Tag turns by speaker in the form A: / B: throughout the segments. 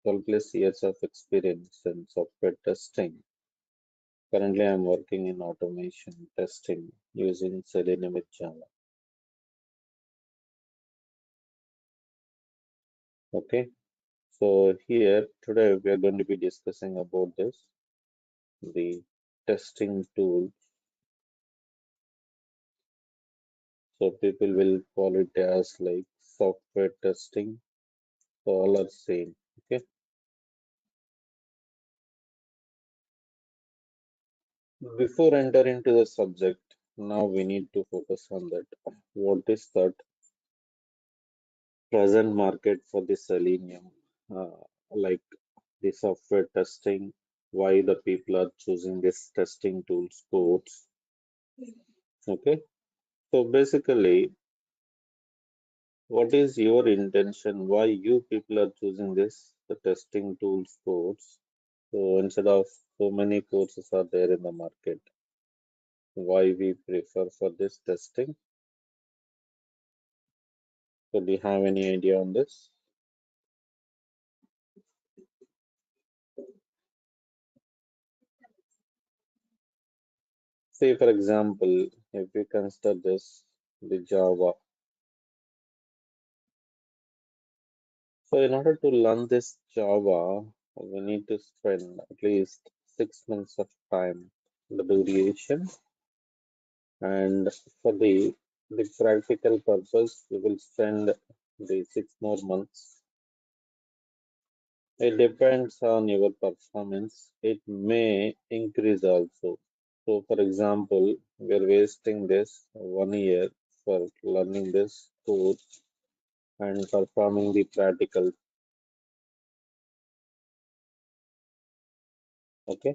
A: 12 plus years of experience in software testing. Currently, I'm working in automation testing using Selenium with Java. Okay, so here today we are going to be discussing about this, the testing tool. So people will call it as like software testing. So all are same. Okay. Before enter into the subject, now we need to focus on that. What is that present market for the Selenium? Like the software testing, why the people are choosing this testing tools codes. Okay. So basically, what is your intention? Why you people are choosing this the testing tools codes? So instead of so many courses are there in the market, why we prefer for this testing? So do you have any idea on this? Say for example, if we consider this the Java. So in order to learn this Java, we need to spend at least 6 months of time, the duration, and for the practical purpose, we will spend the 6 more months. It depends on your performance. It may increase also. So, for example, we are wasting this 1 year for learning this course and performing the practical. Okay.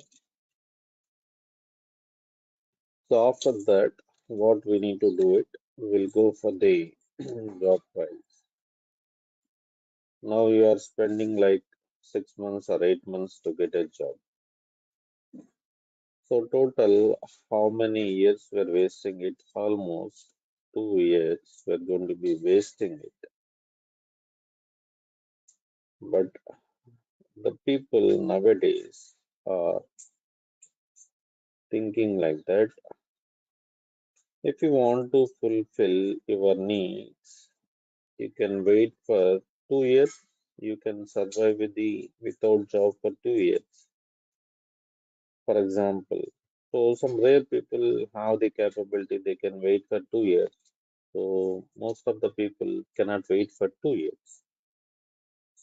A: So after that, what we need to do it, we'll go for the job files. Now you are spending like 6 months or 8 months to get a job. So total, how many years we're wasting it? Almost 2 years we're going to be wasting it. But the people nowadays are thinking like that. If you want to fulfill your needs, you can wait for 2 years. You can survive without job for 2 years, for example. So some rare people have the capability they can wait for 2 years. So most of the people cannot wait for 2 years.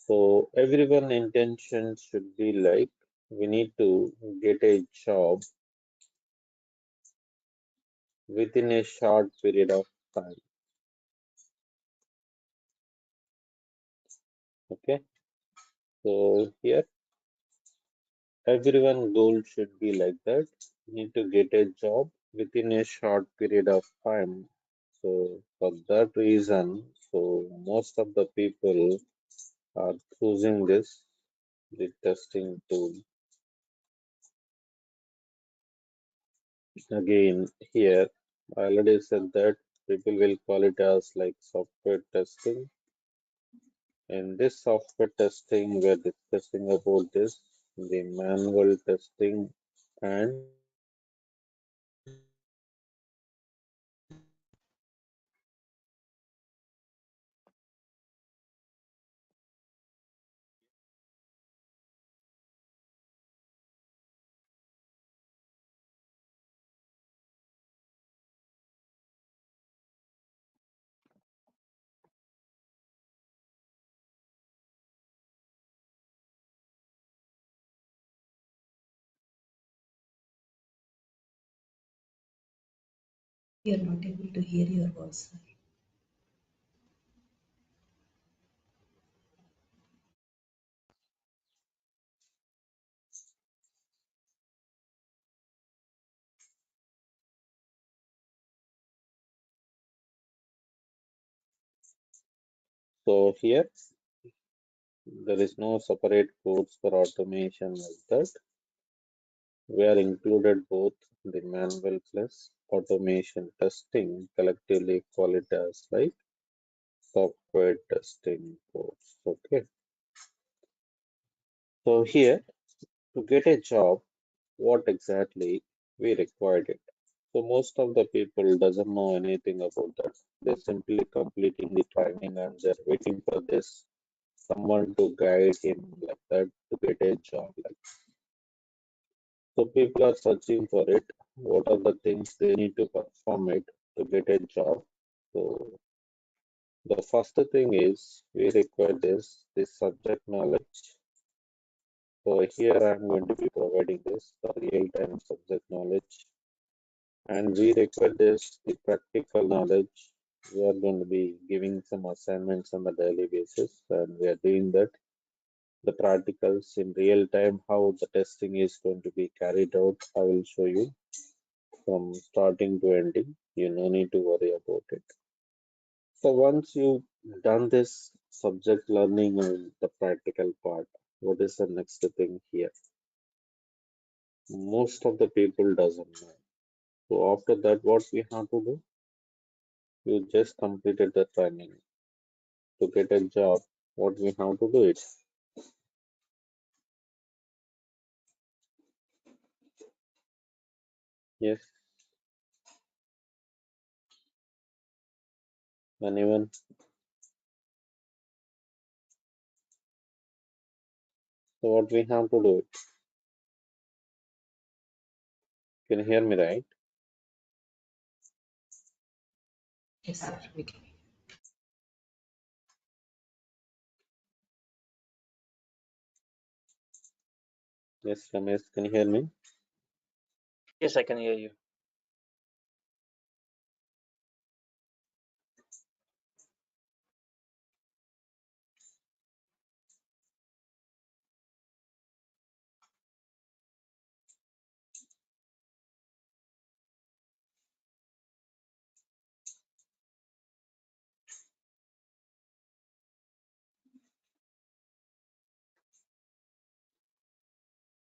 A: So everyone intention should be like we need to get a job within a short period of time. Okay. So here everyone goal should be like that. Need to get a job within a short period of time. So for that reason, so most of the people are choosing this the testing tool. Again, here I already said that people will call it as like software testing. In this software testing, we're discussing about this, the manual testing and
B: You're not able to hear your voice, sir.
A: so here there is no separate codes for automation like that. We are included both the manual plus automation testing collectively call it as like software testing codes. Okay. So here, to get a job, what exactly we required it. So most of the people doesn't know anything about that. They're simply completing the training and they're waiting for this someone to guide him like that to get a job. Like so, people are searching for it. What are the things they need to perform it to get a job? So the first thing is we require this subject knowledge. So here I'm going to be providing this the real-time subject knowledge, and we require this the practical knowledge. We are going to be giving some assignments on a daily basis, and we are doing that. The practicals in real time, how the testing is going to be carried out, I will show you from starting to ending. You no need to worry about it. So once you've done this subject learning and the practical part, what is the next thing here? Most of the people doesn't know. So after that, what we have to do? You just completed the training. To get a job, what we have to do it? Yes, anyone? So what we have to do it? Can you hear me right?
B: Yes, sir. We can.
A: Yes, Ramesh, can you hear me?
C: Yes, I can hear you.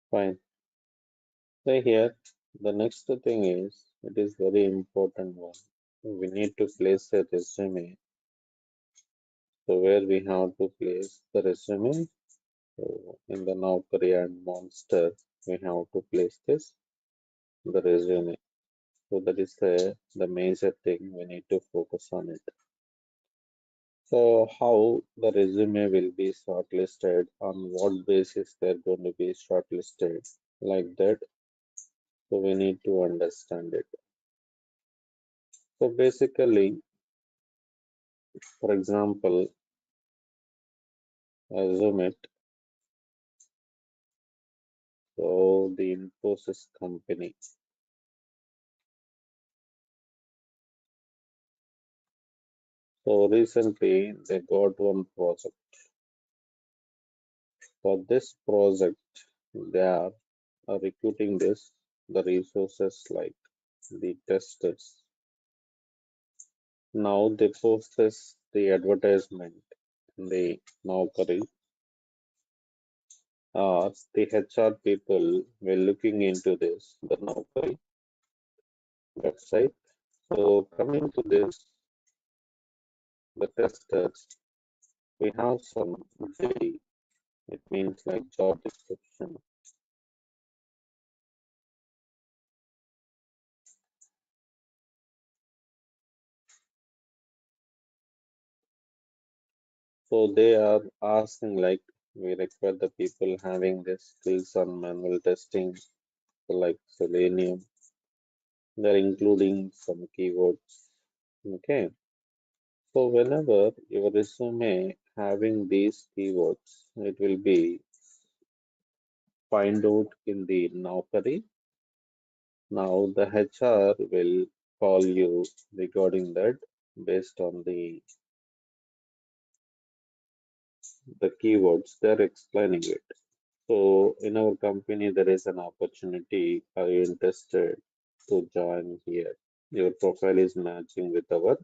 A: Fine. So here, the next thing is, it is very important one. We need to place a resume. So where we have to place the resume? So in the Naukri and Monster, we have to place this, the resume. So that is the major thing we need to focus on it. So how the resume will be shortlisted, on what basis they're going to be shortlisted, like that. So we need to understand it. So basically, for example, assume it. So the Infosys company. So recently they got one project. For this project, they are recruiting the resources like the testers. Now they post the advertisement in the Naukri. The HR people were looking into this, the Naukri website. So coming to this, the testers, we have some JD. It means like job description. So they are asking like we require the people having this skills on manual testing, so like Selenium. They're including some keywords. Okay. So whenever your resume having these keywords, it will be find out in the Naukri. Now the HR will call you regarding that based on the keywords. They're explaining it. So in our company, there is an opportunity. Are you interested to join here? Your profile is matching with our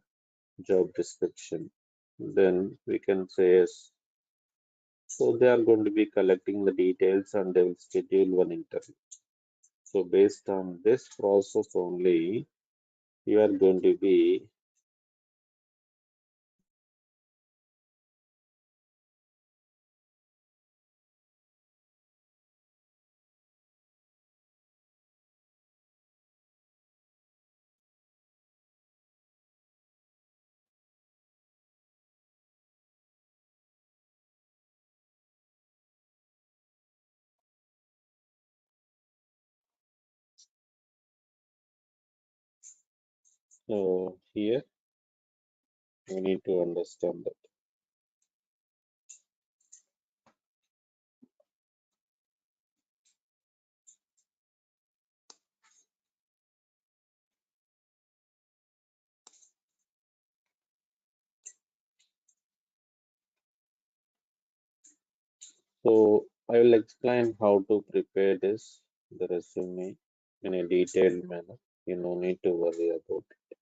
A: job description. Then we can say yes. So they are going to be collecting the details and they will schedule one interview. So based on this process only, you are going to be So here we need to understand that. So I will explain how to prepare this, the resume, in a detailed manner. You no need to worry about it.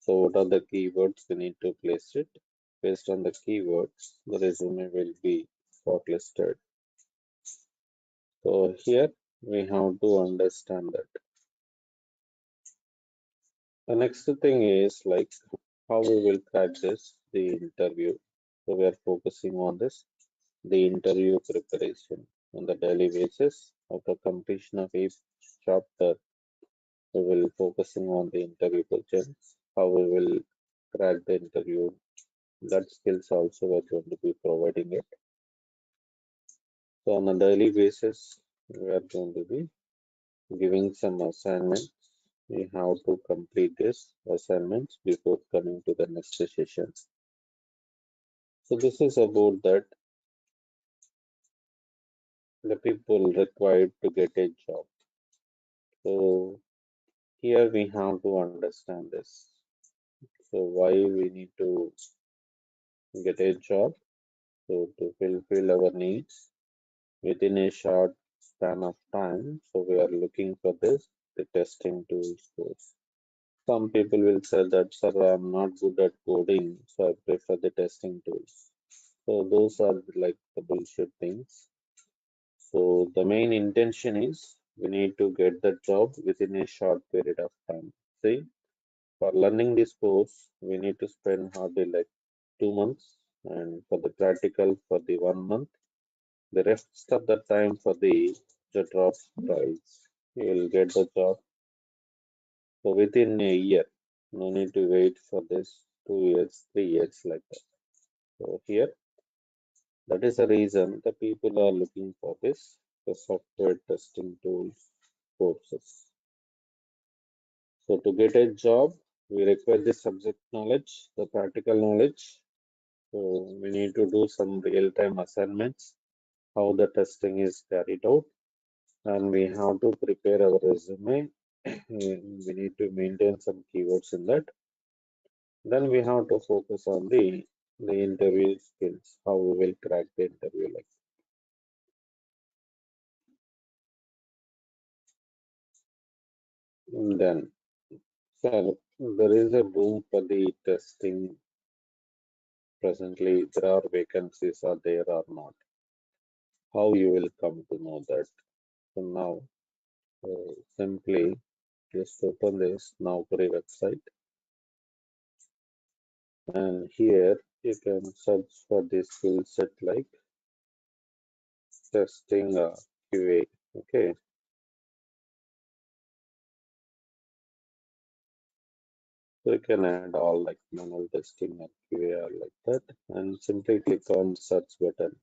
A: So what are the keywords we need to place it? Based on the keywords, the resume will be shortlisted. So here we have to understand that. The next thing is like how we will crack this, the interview. So we are focusing on this, the interview preparation on the daily basis. After completion of each chapter, we will focusing on the interview questions, how we will crack the interview. That skills also we are going to be providing it. So on a daily basis, we are going to be giving some assignments. We have to complete this assignments before coming to the next session. So this is about that the people required to get a job. So here we have to understand this. So why we need to get a job? So to fulfill our needs within a short span of time. So we are looking for this, the testing tools course. Some people will say that, sir, I'm not good at coding, so I prefer the testing tools. So those are like the bullshit things. So the main intention is we need to get the job within a short period of time. See, for learning this course, we need to spend hardly like 2 months, and for the practical for the 1 month. The rest of the time for the job trials, you will get the job. So within a year, no need to wait for this 2 years, 3 years like that. So here, that is the reason the people are looking for this, the software testing tools courses. So to get a job, we require the subject knowledge, the practical knowledge. So we need to do some real-time assignments, how the testing is carried out, and we have to prepare our resume. We need to maintain some keywords in that. Then we have to focus on the interview skills, how we will crack the interview like. And then, so there is a boom for the testing presently. There are vacancies, are there or not? How you will come to know that? So now, simply just open this Naukri website, and here you can search for the skill set like testing QA. Okay, so you can add all like manual testing and QA or like that, and simply click on search button.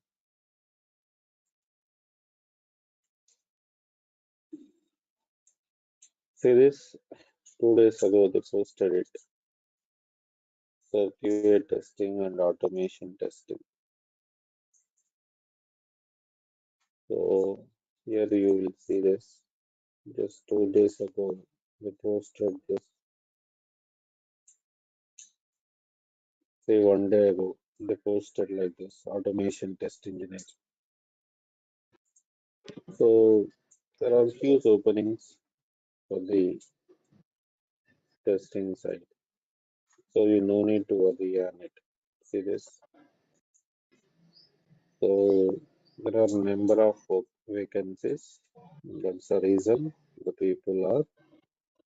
A: See this 2 days ago they posted it. So QA testing and automation testing. So here you will see this. Just 2 days ago they posted this. Say 1 day ago they posted like this automation test engineer. So there are huge openings for the testing side. So you no need to worry on it. See this. So there are number of vacancies. That's the reason the people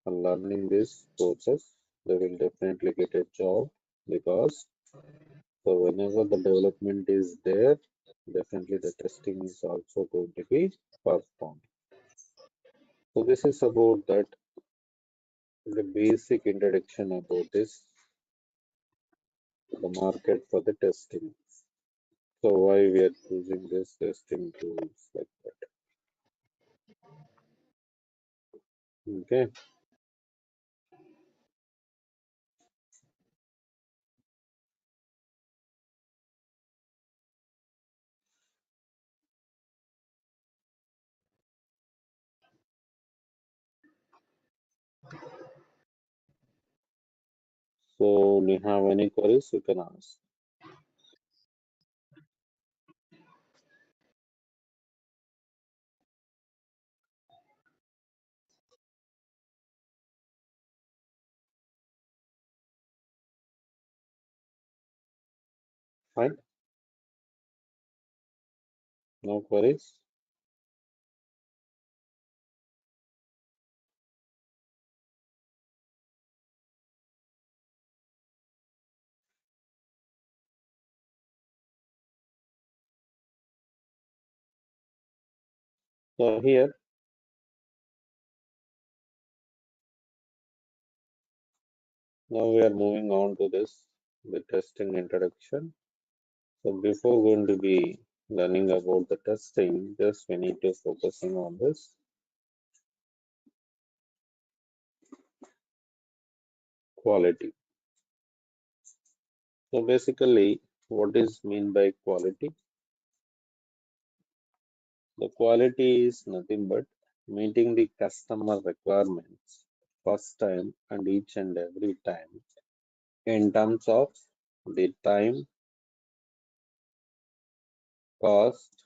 A: are learning these courses. They will definitely get a job because so whenever the development is there, definitely the testing is also going to be performed. So this is about that the basic introduction about this the market for the testing. So why we are choosing this testing tools like that. Okay. So, do you have any queries? You can ask. Fine? No queries? So, here, now we are moving on to this, the testing introduction. So, before going to be learning about the testing, just we need to focusing on this quality. So, basically, what is mean by quality? The quality is nothing but meeting the customer requirements first time and each and every time in terms of the time, cost,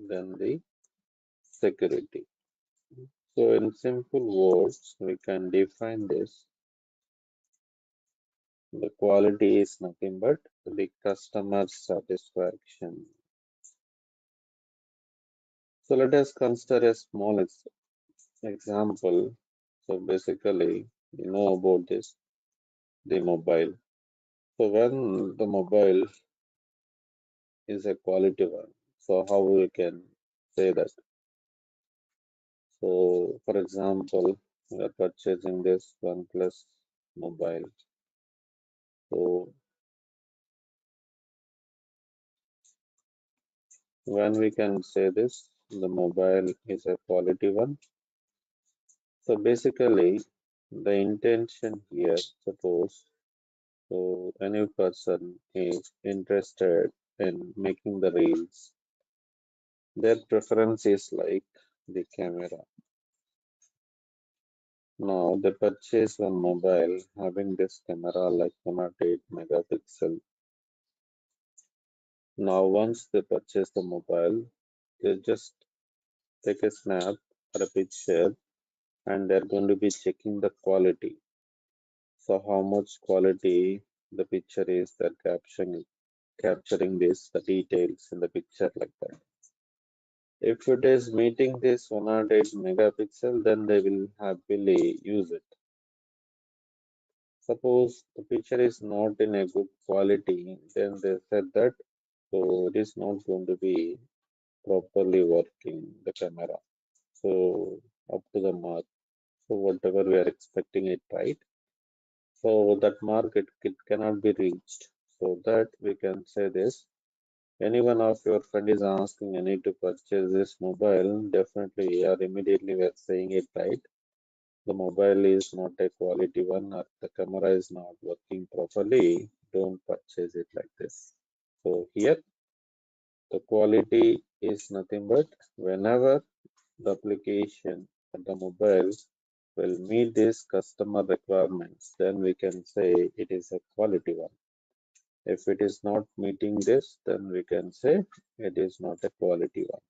A: then the security. So, in simple words, we can define this. The quality is nothing but the customer satisfaction. So, let us consider a small example. So, basically, you know about this, the mobile. So, when the mobile is a quality one, so how we can say that? So, for example, we are purchasing this OnePlus mobile. So, when we can say this, the mobile is a quality one. So, basically, the intention here, suppose, so any person is interested in making the reels, their preference is like the camera. Now, they purchase one mobile having this camera like 108 megapixel. Now, once they purchase the mobile, they just take a snap or a picture and they're going to be checking the quality. So, how much quality the picture is, they're capturing this, the details in the picture like that. If it is meeting this 108 megapixel, then they will happily use it. Suppose the picture is not in a good quality, then they said that so it is not going to be properly working the camera. So up to the mark. So whatever we are expecting it right. So that mark it cannot be reached. So that we can say this. Any one of your friend is asking, I need to purchase this mobile, definitely or immediately we are saying it right. The mobile is not a quality one or the camera is not working properly, don't purchase it like this. So here the quality is nothing but whenever the application or the mobile will meet these customer requirements, then we can say it is a quality one. If it is not meeting this, then we can say it is not a quality one.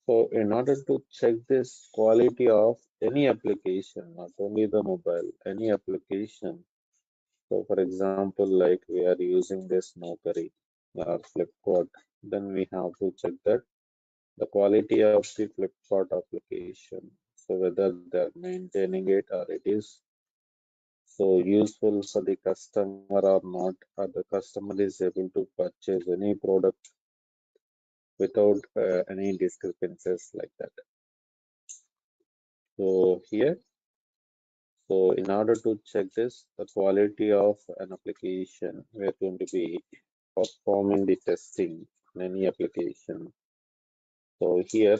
A: So in order to check this quality of any application, not only the mobile, any application. So for example, like we are using this Naukri or Flipkart, then we have to check that the quality of the Flipkart application. So whether they're maintaining it or it is so useful for the customer or not, or the customer is able to purchase any product without any discrepancies like that. So here, so in order to check this, the quality of an application, we are going to be performing the testing in any application. So here,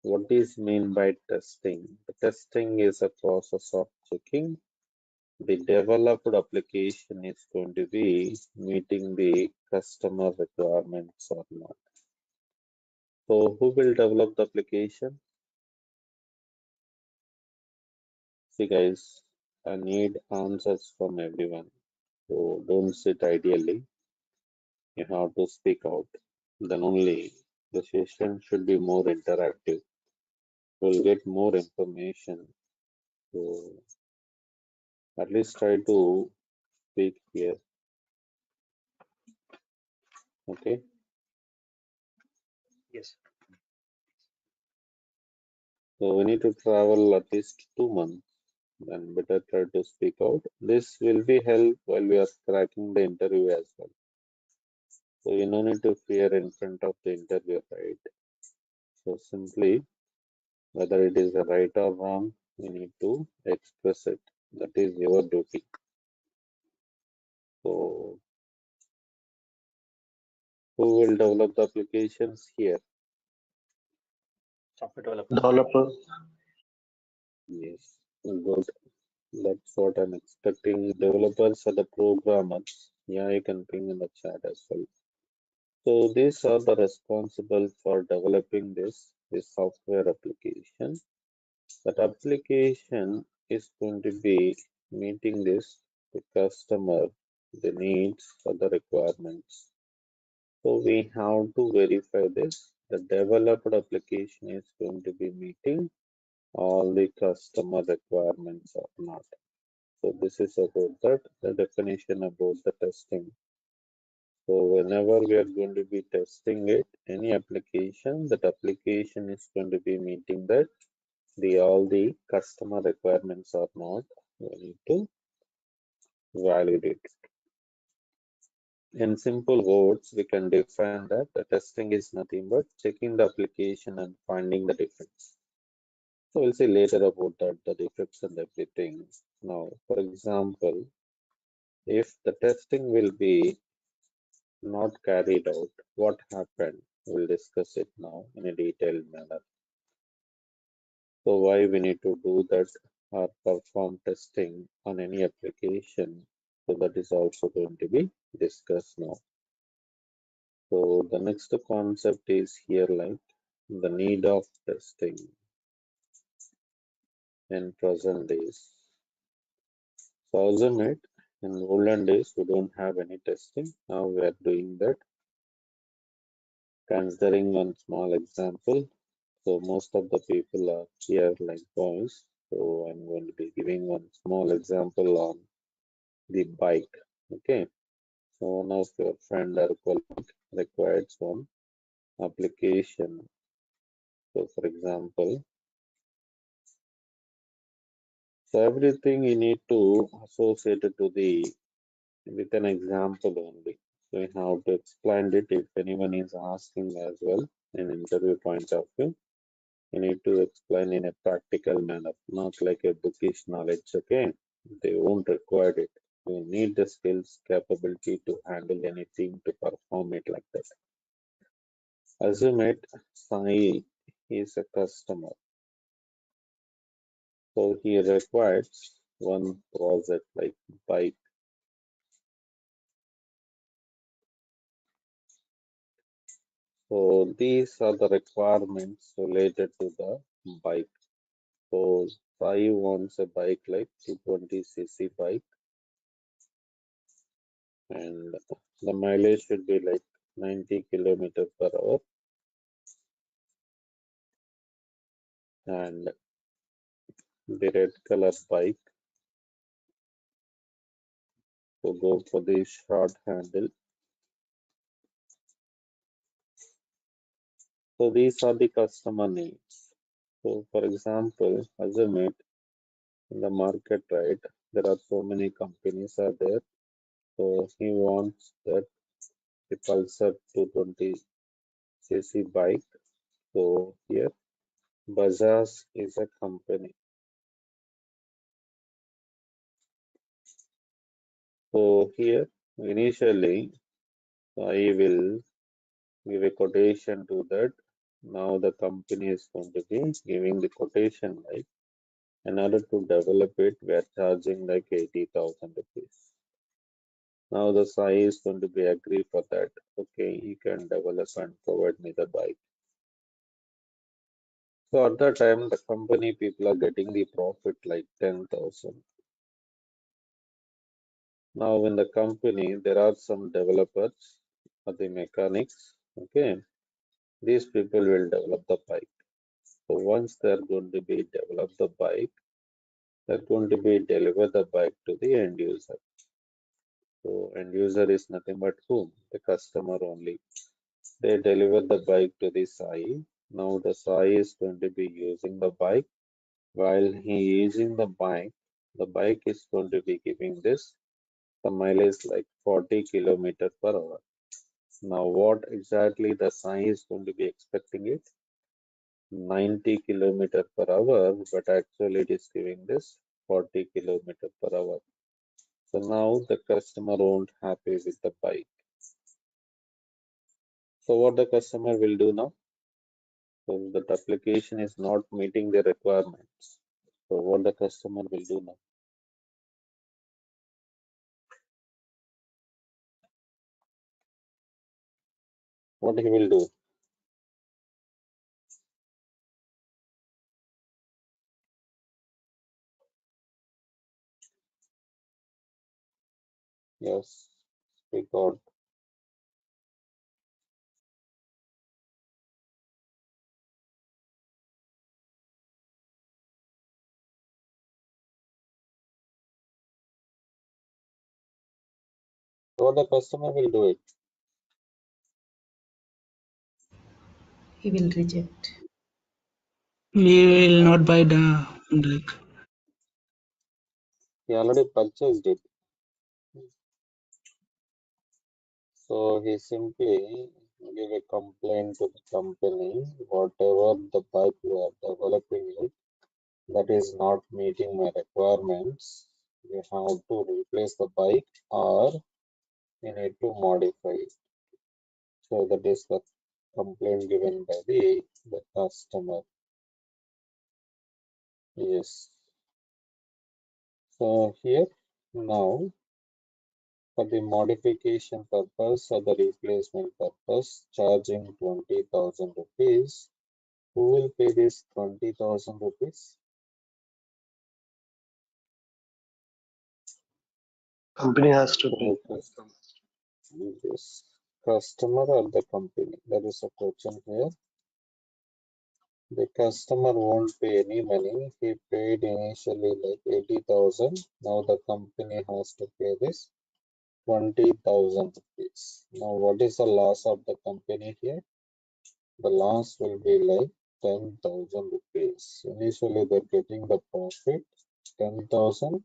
A: what is mean by testing? The testing is a process of checking the developed application is going to be meeting the customer requirements or not. So who will develop the application? See guys, I need answers from everyone. So don't sit ideally. You have to speak out. Then only the session should be more interactive. You'll get more information. So at least try to speak here. Okay.
C: Yes.
A: So we need to travel at least 2 months. Then better try to speak out. This will be help while we are cracking the interview as well. So you no need to fear in front of the interview, right? So simply, whether it is right or wrong, you need to express it. That is your duty. So who will develop the applications here?
C: Software developer.
D: Developer.
A: Yes, good. That's what I'm expecting. Developers are the programmers. Yeah, you can ping in the chat as well. So these are the responsible for developing this software application. That application is going to be meeting the customer, the needs or the requirements. So we have to verify this. The developed application is going to be meeting all the customer requirements or not. So this is about that, the definition about the testing. So whenever we are going to be testing it, any application, that application is going to be meeting that the all the customer requirements or not. We need to validate. In simple words, we can define that the testing is nothing but checking the application and finding the defects. So we'll see later about that, the defects and everything. Now, for example, if the testing will be not carried out, what happened? We'll discuss it now in a detailed manner. So why we need to do that or perform testing on any application? So that is also going to be discussed now. So the next concept is here like the need of testing in present days. So assume it in olden days we don't have any testing. Now we are doing that. Considering one small example. So most of the people are here like boys. So I'm going to be giving one small example on the bike. Okay. So one of your friend or colleague requires one application. So for example, so everything you need to associate it to the with an example only. So you have to explain it if anyone is asking as well in interview point of view. You need to explain in a practical manner, not like a bookish knowledge. Okay, they won't require it. You need the skills, capability to handle anything to perform it like that. Assume it, Sai is a customer, so he requires one project like bike. So these are the requirements related to the bike. So Sai wants a bike like 220cc bike, and the mileage should be like 90 kilometers per hour, and the red color bike to go for the short handle. So these are the customer needs. So for example, assume it in the market, right? There are so many companies are there. So he wants that the Pulsar 220cc bike. So here Bajaj is a company. So here initially I will give a quotation to that. Now the company is going to be giving the quotation like in order to develop it, we are charging like 80,000 rupees. Now the Sai is going to be agree for that. Okay, you can develop and provide me the bike. So at that time, the company people are getting the profit like 10,000. Now in the company, there are some developers or the mechanics. Okay, these people will develop the bike. So once they're going to be develop the bike, they're going to be deliver the bike to the end user. So end user is nothing but whom? The customer only. They deliver the bike to the Sai. Now the Sai is going to be using the bike. While he using the bike is going to be giving this the mileage like 40 kilometer per hour. Now what exactly the Sai is going to be expecting it? 90 kilometer per hour, but actually it is giving this 40 kilometer per hour. So now the customer won't happy with the bike. So what the customer will do now? So that application is not meeting the requirements. So what the customer will do now? What he will do? Yes, speak out. So what the customer will do it?
B: He will reject.
D: We will
A: No,
D: not buy the bike.
A: he already purchased it. So he simply give a complaint to the company, whatever the bike you are developing it, that is not meeting my requirements. You have to replace the bike or you need to modify it. So that is the complaint given by the customer. Yes. So here now for the modification purpose or the replacement purpose, charging 20,000 rupees. Who will pay this 20,000 rupees?
E: Company has to pay.
A: So this customer or the company? That is a question here. The customer won't pay any money. He paid initially like 80,000. Now the company has to pay this 20,000 rupees. Now what is the loss of the company here? The loss will be like 10,000 rupees. Initially they're getting the profit 10,000.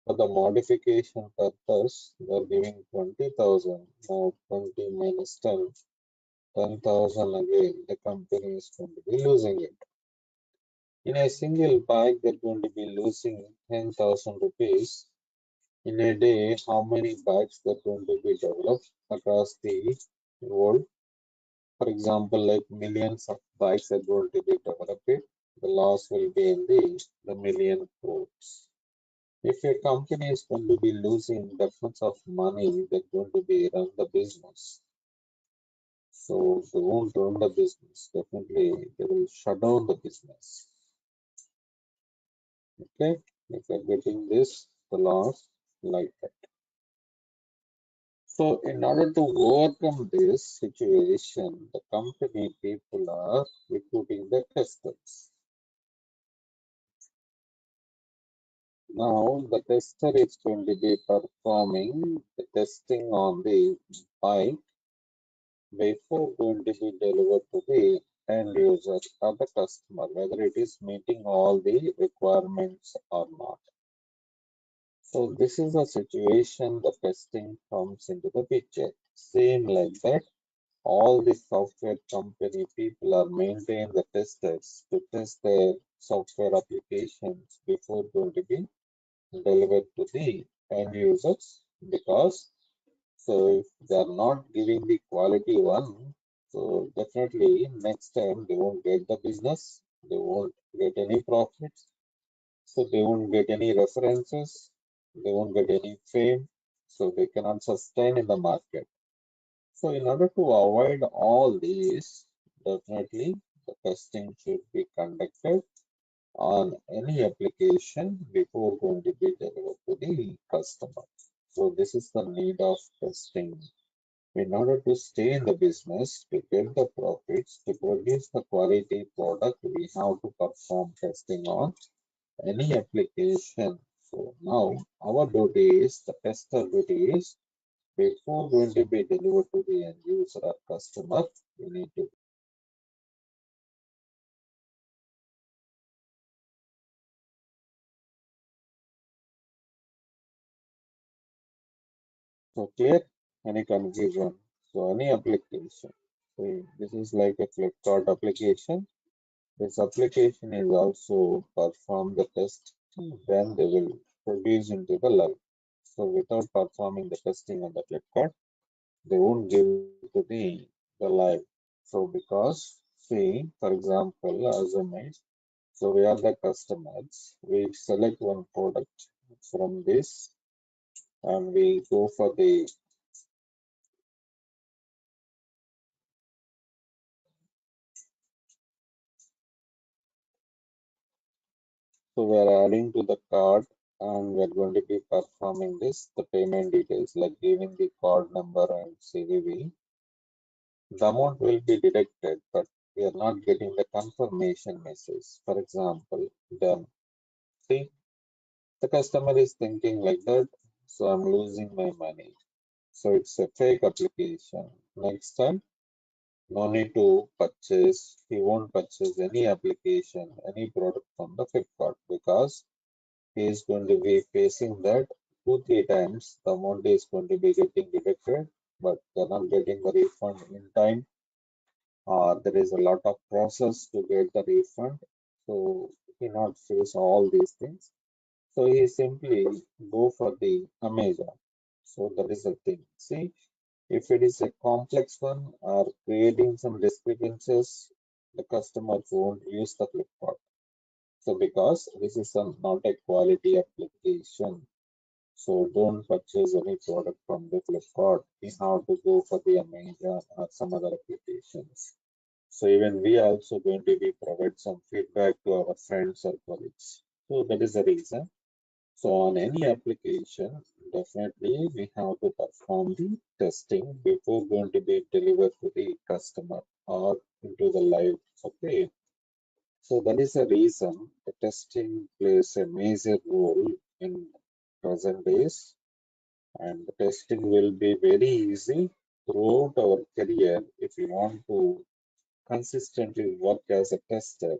A: For the modification purpose, they're giving 20,000. Now 20 minus 10, 10,000 again. The company is going to be losing it. In a single bike, they're going to be losing 10,000 rupees. In a day, how many bikes they're going to be developed across the world? For example, like millions of bikes are going to be developed. The loss will be in the million crores. If a company is going to be losing that much of money, they're going to be run the business. So they won't run the business. Definitely, they will shut down the business. Okay, if you're getting this, the loss like that. So in order to overcome this situation, the company people are recruiting the testers. Now the tester is going to be performing the testing on the bike before going to be delivered to the end user or the customer, whether it is meeting all the requirements or not. So this is a situation the testing comes into the picture. Same like that, all the software company people are maintaining the testers to test their software applications before going to be delivered to the end users, because so if they are not giving the quality one, so definitely next time they won't get the business, they won't get any profits, so they won't get any references, they won't get any fame, so they cannot sustain in the market. So in order to avoid all these, definitely the testing should be conducted on any application before going to be delivered to the customer. So this is the need of testing. In order to stay in the business, to get the profits, to produce the quality product, we have to perform testing on any application. So now our duty is, the tester duty is, before going to be delivered to the end user or customer, we need to. So clear? Any confusion? So any application. So this is like a Flipkart application. This application is also perform the test, then they will produce into the live. So without performing the testing on the Flipkart, they won't give to the live. So because, see, for example, assume, so we are the customers, we select one product from this and we go for the, so we are adding to the cart and we are going to be performing this, the payment details, like giving the card number and CVV. The amount will be deducted, but we are not getting the confirmation message. For example, done. See, the customer is thinking like that, so I'm losing my money. So it's a fake application. Next time, no need to purchase. He won't purchase any application, any product from the Flipkart because he is going to be facing that 2-3 times. The amount is going to be getting deducted, but they're not getting the refund in time. There is a lot of process to get the refund. So he not face all these things. So he simply go for the Amazon. So that is the thing. See, if it is a complex one or creating some discrepancies, the customers won't use the Flipkart. So because this is not a quality application, so don't purchase any product from the Flipkart. You have to go for the Amazon or some other applications. So even we also going to be provide some feedback to our friends or colleagues. So that is the reason. So on any application, definitely we have to perform the testing before going to be delivered to the customer or into the live. Okay. So that is the reason the testing plays a major role in present days, and the testing will be very easy throughout our career if we want to consistently work as a tester.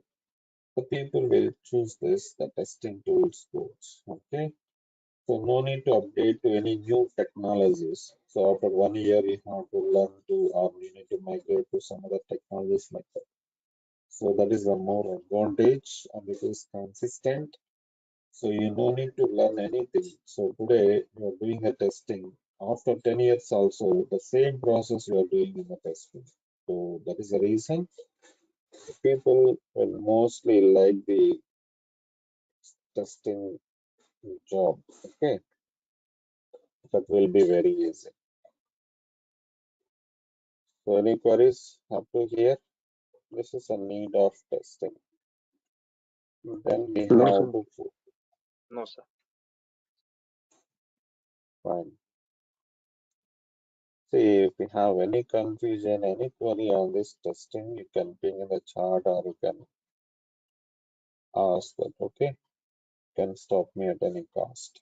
A: The people will choose this, the testing tools course. Okay. So no need to update to any new technologies. So after 1 year, you have to learn to, or you need to migrate to some other technologies like that. So that is the more advantage, and it is consistent. So you no need to learn anything. So today you are doing the testing. After 10 years also, the same process you are doing in the testing. So that is the reason people will mostly like the testing job. Okay, that will be very easy. So any queries up to here? This is a need of testing. Then we
E: No,
A: have
E: sir.
A: to
C: No, sir.
A: find. See, if you have any confusion, any query on this testing, you can ping in the chat or you can ask that. Okay, you can stop me at any cost.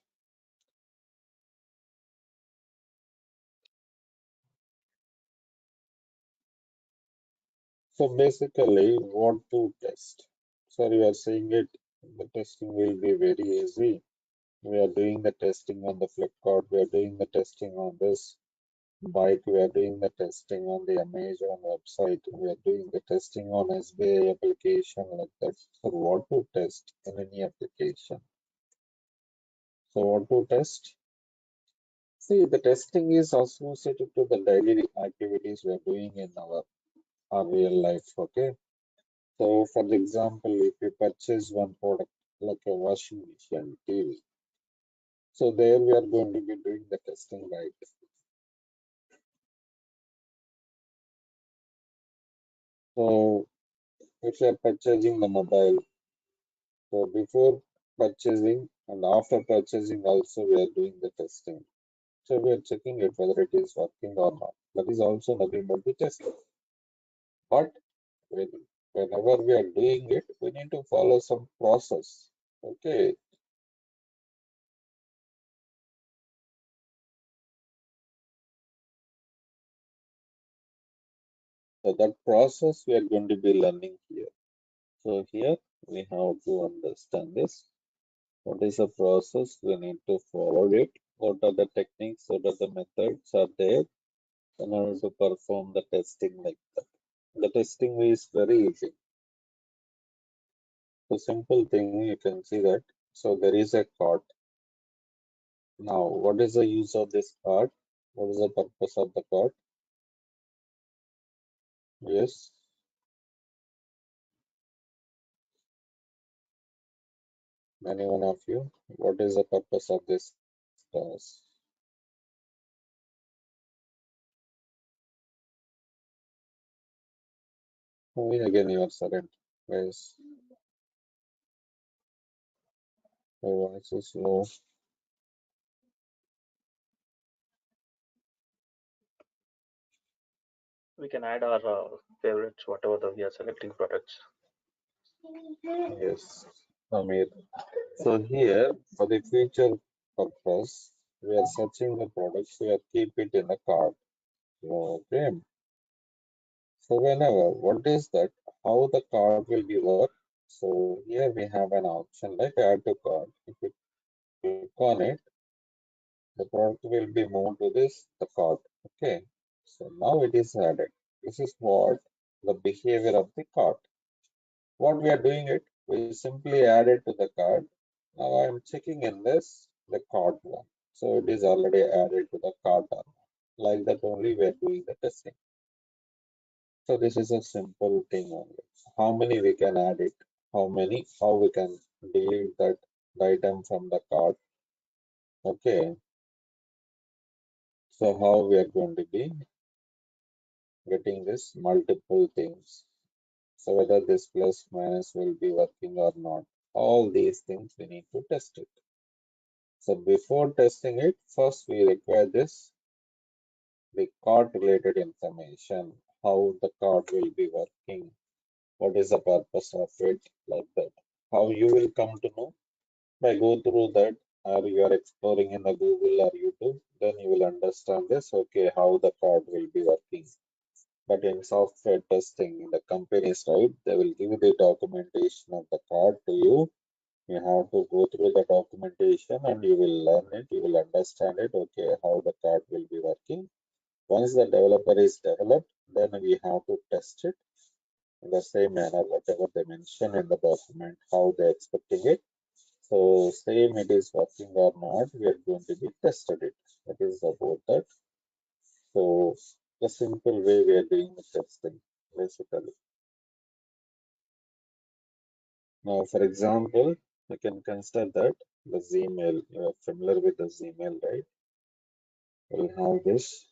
A: So basically, what to test? Sir, you are saying it, the testing will be very easy. We are doing the testing on the Flipkart, we are doing the testing on this bike, we are doing the testing on the Amazon website, we are doing the testing on SBI application like that. So what to test in any application? So what to test? See, the testing is associated to the daily activities we are doing in our real life. Okay. So for example, if you purchase one product like a washing machine, TV, so there we are going to be doing the testing, right? So if you are purchasing the mobile, so before purchasing and after purchasing also we are doing the testing. So we are checking it whether it is working or not. That is also nothing but the testing. But whenever we are doing it, we need to follow some process. Okay. So that process we are going to be learning here. So here we have to understand this. What is the process? We need to follow it. What are the techniques? What are the methods are there in order to perform the testing like that? The testing is very easy. So simple thing you can see that. So there is a card. Now, what is the use of this card? What is the purpose of the card? Yes, any one of you. What is the purpose of this class? Again, you are silent. Guys, your voice is low.
C: We can add our favorites, whatever we are selecting products.
A: Yes, Amir. So here, for the future purpose, we are searching the products. We are keep it in a cart. Okay. So whenever, what is that? How the card will be work? So here we have an option like add to cart. If you click on it, the product will be moved to the cart. Okay. So now it is added. This is what the behavior of the cart. What we are doing it, we simply add it to the cart. Now I am checking in the cart one. So it is already added to the cart. Like that only we are doing the testing. So this is a simple thing only. How many we can add it? How we can delete that item from the cart? Okay. So how we are going to be getting this multiple things? So whether this plus minus will be working or not. All these things we need to test it. So before testing it, first we require the card related information, how the card will be working, what is the purpose of it, like that. How you will come to know by go through that, or you are exploring in the Google or YouTube, then you will understand this, okay, how the card will be working. But in software testing, in the company side, they will give you the documentation of the card to you. You have to go through the documentation and you will learn it, you will understand it, okay, how the card will be working. Once the developer is developed, then we have to test it in the same manner, whatever they mention in the document, how they're expecting it. So same it is working or not, we are going to be tested it. That is about that. So the simple way we are doing the testing, basically. Now, for example, you can consider that the Gmail, you are familiar with the Gmail, right? We'll have this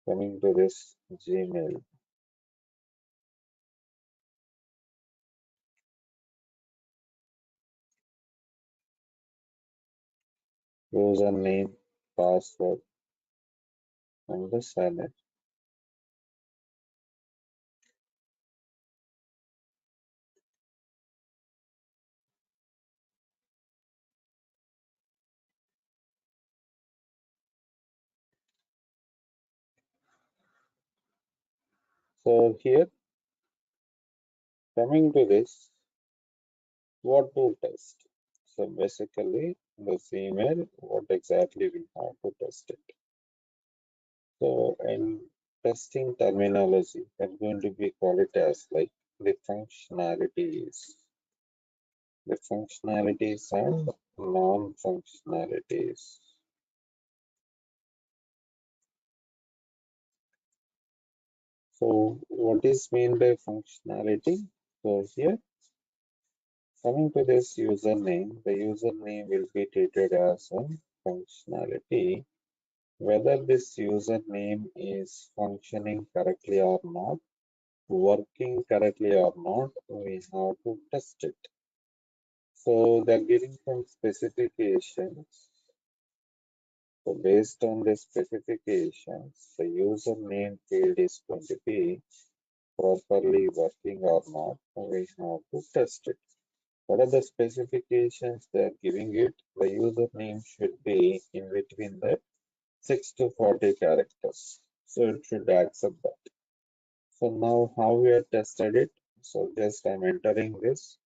A: coming to this Gmail. Username, password, and the sign. So here, coming to this, what to test? So basically, this email, what exactly we have to test it. So in testing terminology, I'm going to be call it as like the functionalities and non-functionalities. So what is mean by functionality? So here, coming to this username, the username will be treated as a functionality. Whether this username is functioning correctly or not, working correctly or not, we have to test it. So they're giving some specifications. So based on the specifications, the username field is going to be properly working or not. We have to test it. What are the specifications they are giving it? The username should be in between the 6 to 40 characters. So it should accept that. So now how we have tested it? So just I'm entering this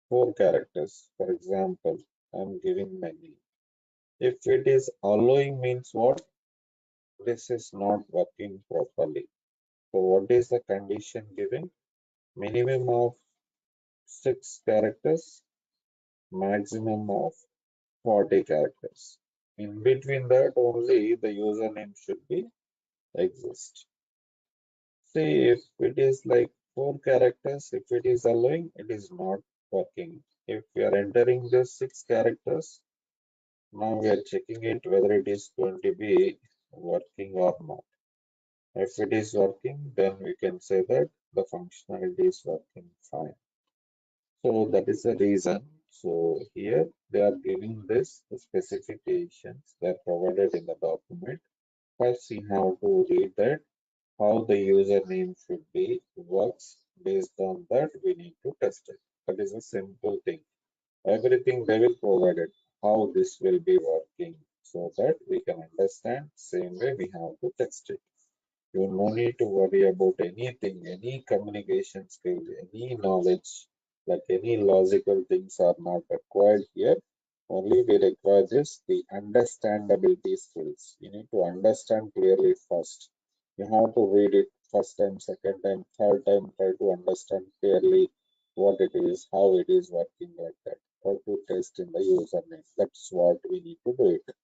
A: 4 characters. For example, I'm giving my name. If it is allowing means what? This is not working properly. So what is the condition giving? Minimum of 6 characters, maximum of 40 characters. In between that only the username should be exist. See, if it is like 4 characters, if it is allowing, it is not working. If we are entering the 6 characters, now we are checking it whether it is going to be working or not. If it is working, then we can say that the functionality is working fine. So that is the reason. So here they are giving this the specifications that are provided in the document. First, we have to read that how the username should be works. Based on that, we need to test it. That is a simple thing. Everything they will provide it, how this will be working, so that we can understand. Same way we have to test it. You no need to worry about anything, any communication skill, any knowledge, like any logical things are not required here. Only we require this, the understandability skills. You need to understand clearly first. You have to read it first time, second time, third time, try to understand clearly what it is, how it is working like that, how to test in the username. That's what we need to do it.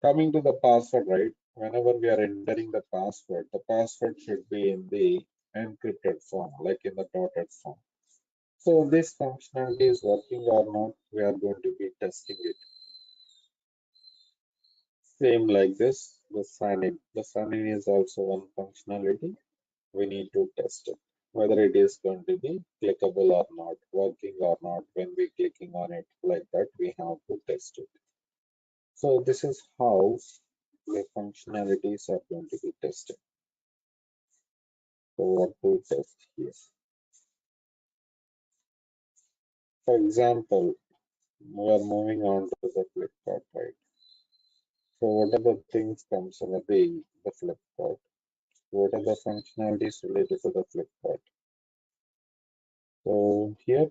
A: Coming to the password, right? Whenever we are entering the password should be in the encrypted form, like in the dotted form. So this functionality is working or not, we are going to be testing it. Same like this, the sign in. The sign in is also one functionality. We need to test it, whether it is going to be clickable or not, working or not. When we clicking on it like that, we have to test it. So this is how the functionalities are going to be tested. So what to test here? For example, we are moving on to the Flipkart, right? So what are the things comes under the Flipkart? What are the functionalities related to the Flipkart? So here,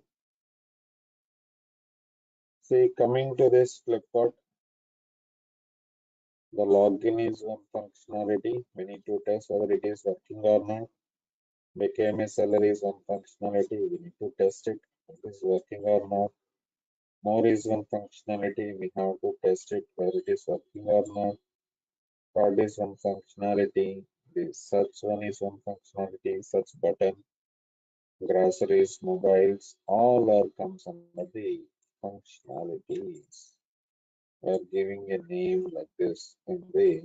A: say coming to this Flipkart, the login is one functionality. We need to test whether it is working or not. Became a seller is one functionality. We need to test it. If it is working or not. More is one functionality. We have to test it whether it is working or not. Card is one functionality. The search one is one functionality. Search button, groceries, mobiles, all are comes under the functionalities. We are giving a name like this in the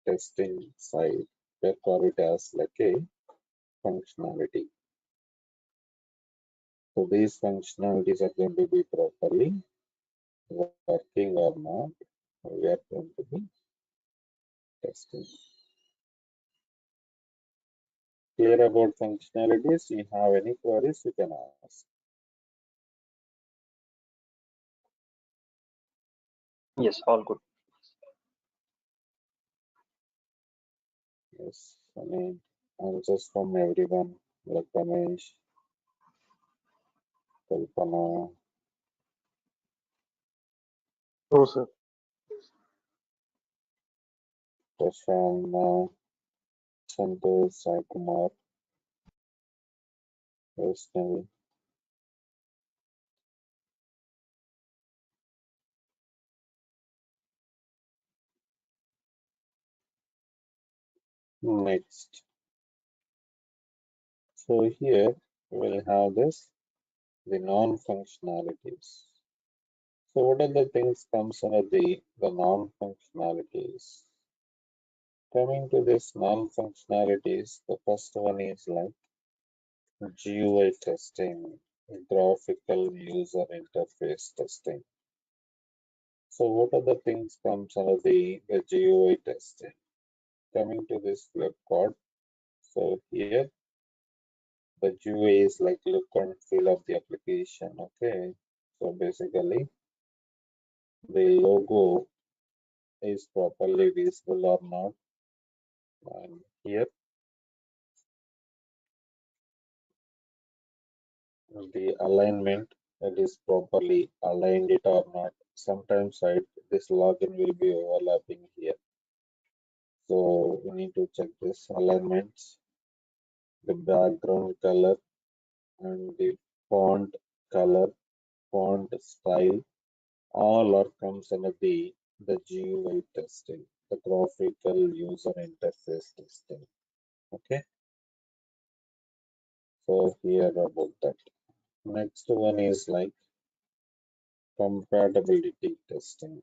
A: testing side. We call it as like a functionality. So these functionalities are going to be properly working or not. We are going to be testing. Clear about functionalities? You have any queries, you can ask.
C: Yes, all good.
A: Yes, any answers from everyone, like Ganesh, Kalpana,
E: No, sir.
A: Prashant, Santosh, Sai Kumar, Vaishnavi. Next. So here we'll have this, the non-functionalities. So what are the things comes under the non-functionalities? Coming to this non-functionalities, the first one is like GUI testing, graphical user interface testing. So what are the things comes under the GUI testing? Coming to this flip chart. So here the GUI is like look and feel of the application. Okay. So basically the logo is properly visible or not. And here the alignment, it is properly aligned it or not. Sometimes this login will be overlapping here. So we need to check this alignments, the background color and the font color, font style, all are comes under the GUI testing, the graphical user interface testing. Okay, so here about that. Next one is like compatibility testing.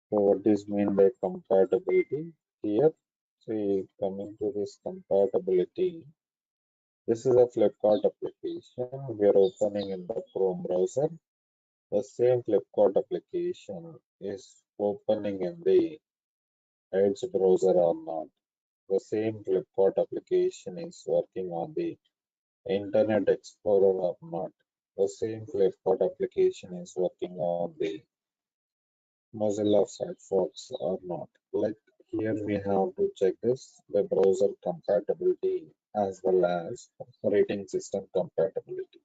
A: So what is mean by compatibility? Here, see, coming to this compatibility, this is a Flipkart application we are opening in the Chrome browser. The same Flipkart application is opening in the Edge browser or not. The same Flipkart application is working on the Internet Explorer or not. The same Flipkart application is working on the Mozilla Firefox or not. Like here we have to check this, the browser compatibility as well as operating system compatibility.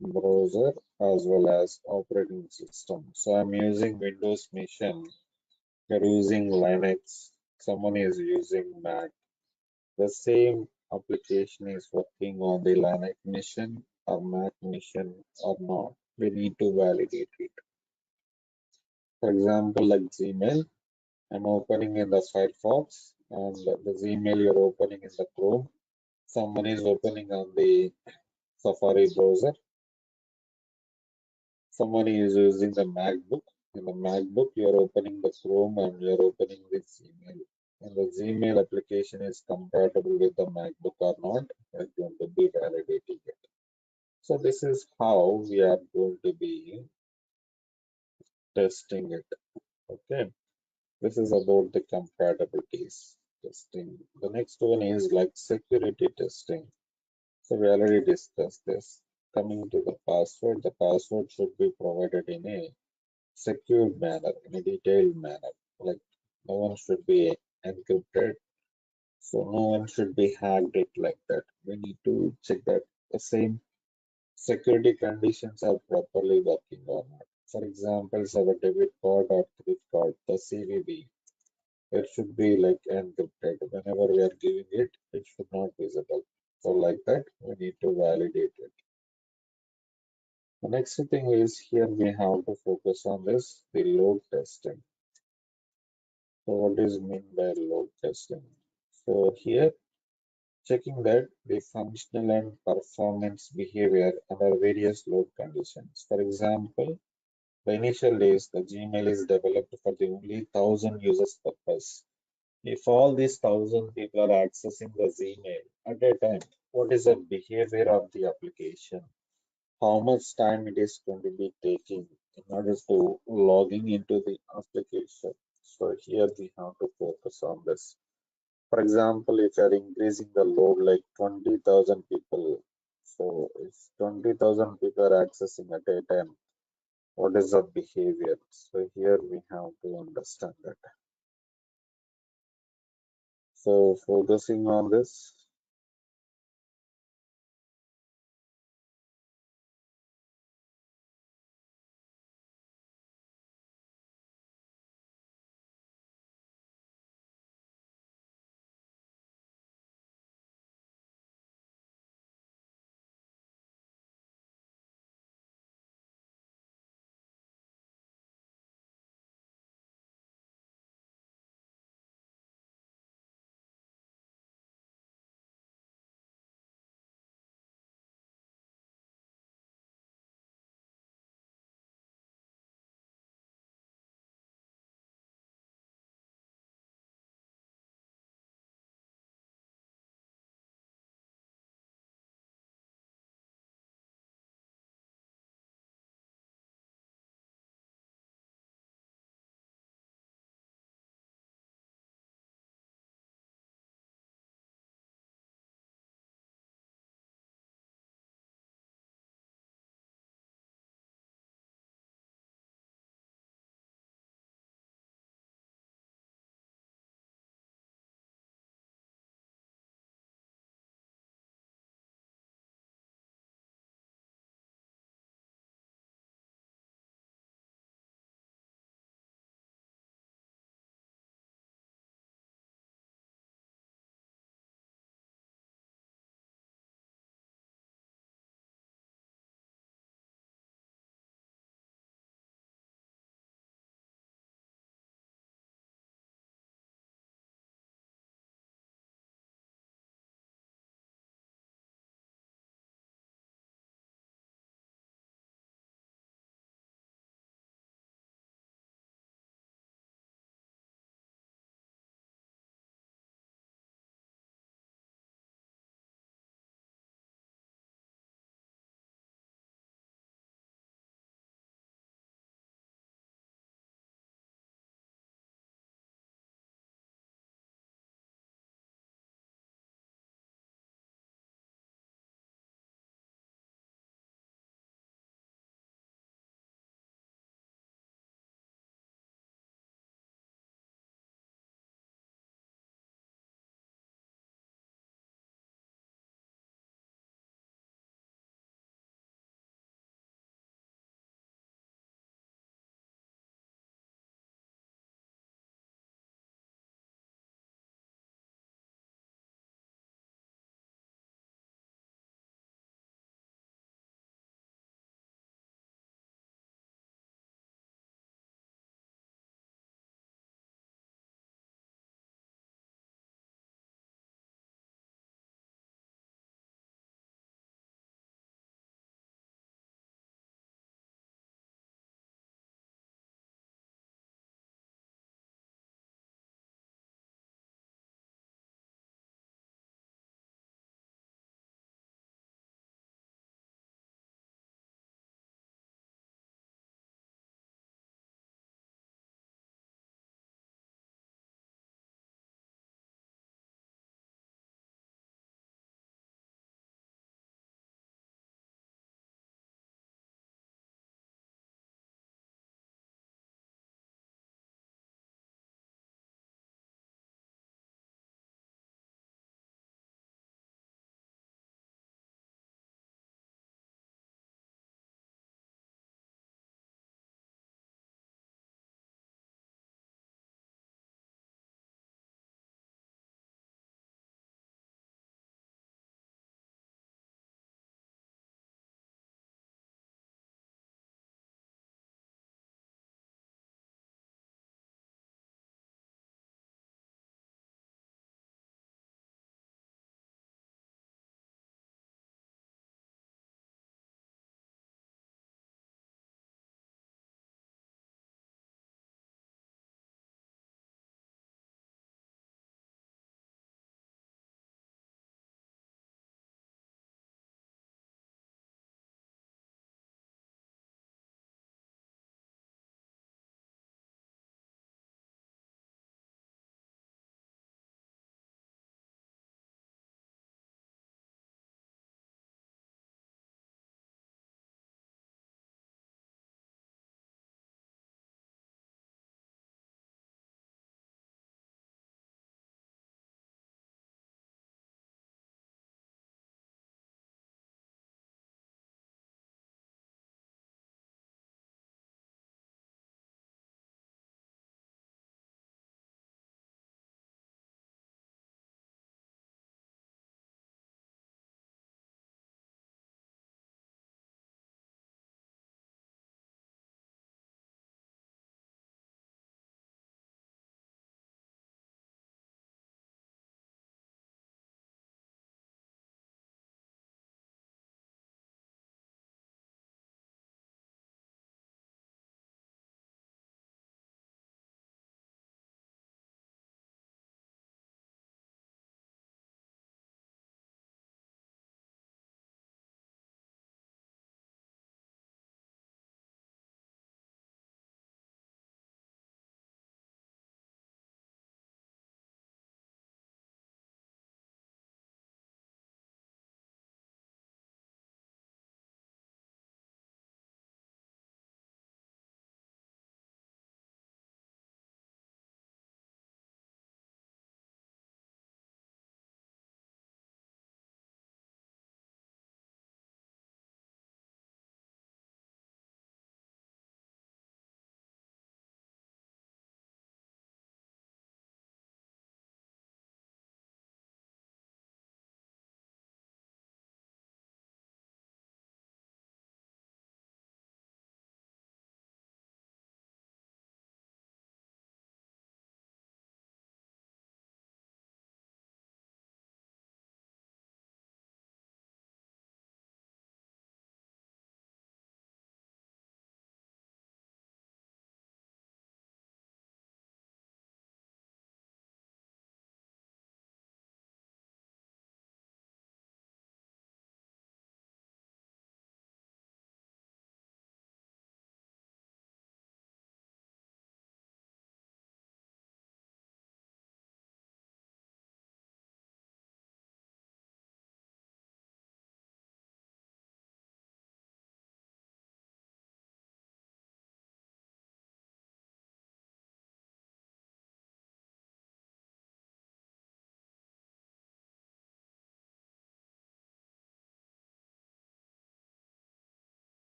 A: Browser as well as operating system. So I'm using Windows Machine, you're using Linux, someone is using Mac. The same application is working on the Linux machine or Mac machine or not. We need to validate it. For example, like Gmail, I'm opening in the Firefox and the Gmail you're opening in the Chrome. Someone is opening on the Safari browser. Someone is using the MacBook. In the MacBook, you're opening the Chrome and you're opening the Gmail. And the Gmail application is compatible with the MacBook or not, we're going to be validating it. So this is how we are going to be testing it. Okay. This is about the compatibilities testing. The next one is like security testing. So we already discussed this. Coming to the password should be provided in a secure manner, in a detailed manner. Like no one should be encrypted, so no one should be hacked it like that. We need to check that the same security conditions are properly working or not. For example, our debit card or credit card, the CVV, it should be like encrypted. Whenever we are giving it, it should not visible. So like that, we need to validate it. The next thing is here we have to focus on this, the load testing. So what is mean by load testing? So here checking that the functional and performance behavior under various load conditions. For example, the initial days, the Gmail is developed for the only 1,000 users purpose. If all these 1,000 people are accessing the Gmail at a time, what is the behavior of the application? How much time it is going to be taking in order to logging into the application? So here we have to focus on this. For example, if you are increasing the load like 20,000 people, so if 20,000 people are accessing at a time, what is the behavior? So here we have to understand that. So focusing on this,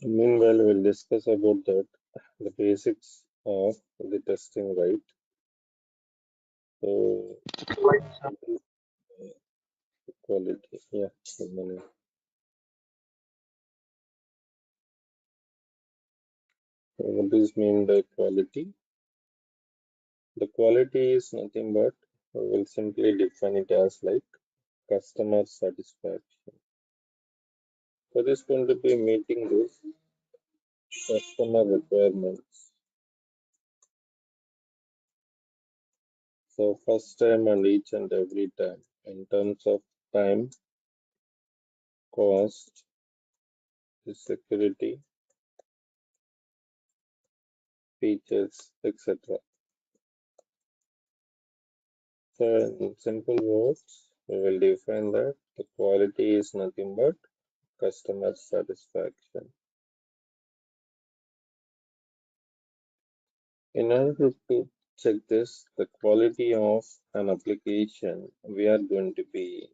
A: Meanwhile, we'll discuss about that, the basics of the testing, right? So, quality, yeah, good morning. What does mean by quality? The quality is nothing but, we'll simply define it as like customer satisfaction. So this is going to be meeting this customer requirements. So first time and each and every time in terms of time, cost, the security, features, etc. So in simple words, we will define that the quality is nothing but customer satisfaction. In order to check this, the quality of an application, we are going to be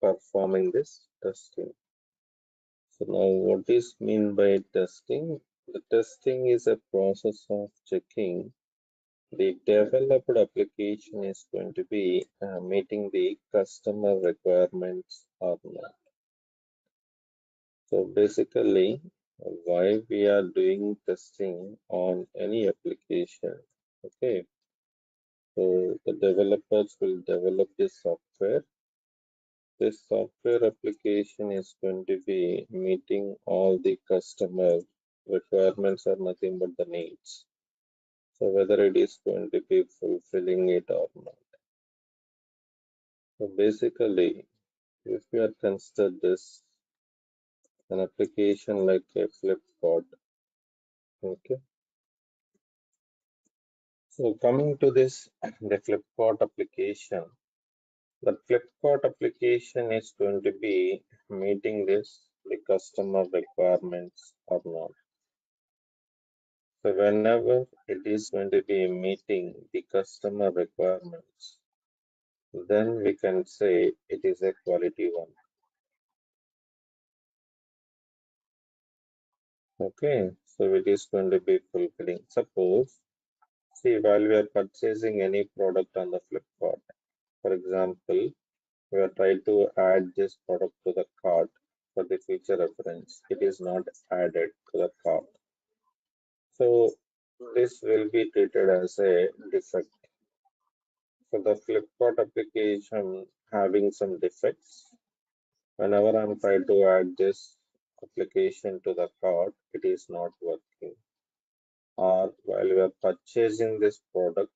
A: performing this testing. So now what is mean by testing? The testing is a process of checking the developed application is going to be meeting the customer requirements or not. So basically, why we are doing testing on any application? Okay, so the developers will develop this software. This software application is going to be meeting all the customer requirements or nothing but the needs. So whether it is going to be fulfilling it or not. So basically, if we are consider this an application like a Flipkart, okay. So coming to this, the Flipkart application, the Flipkart application is going to be meeting this the customer requirements or not. So whenever it is going to be meeting the customer requirements, then we can say it is a quality one. Okay, so it is going to be fulfilling. Suppose, see, while we are purchasing any product on the Flipkart, for example, we are trying to add this product to the cart for the future reference. It is not added to the cart. So this will be treated as a defect. So the Flipkart application having some defects. Whenever I'm trying to add this application to the cart, it is not working. Or while we are purchasing this product,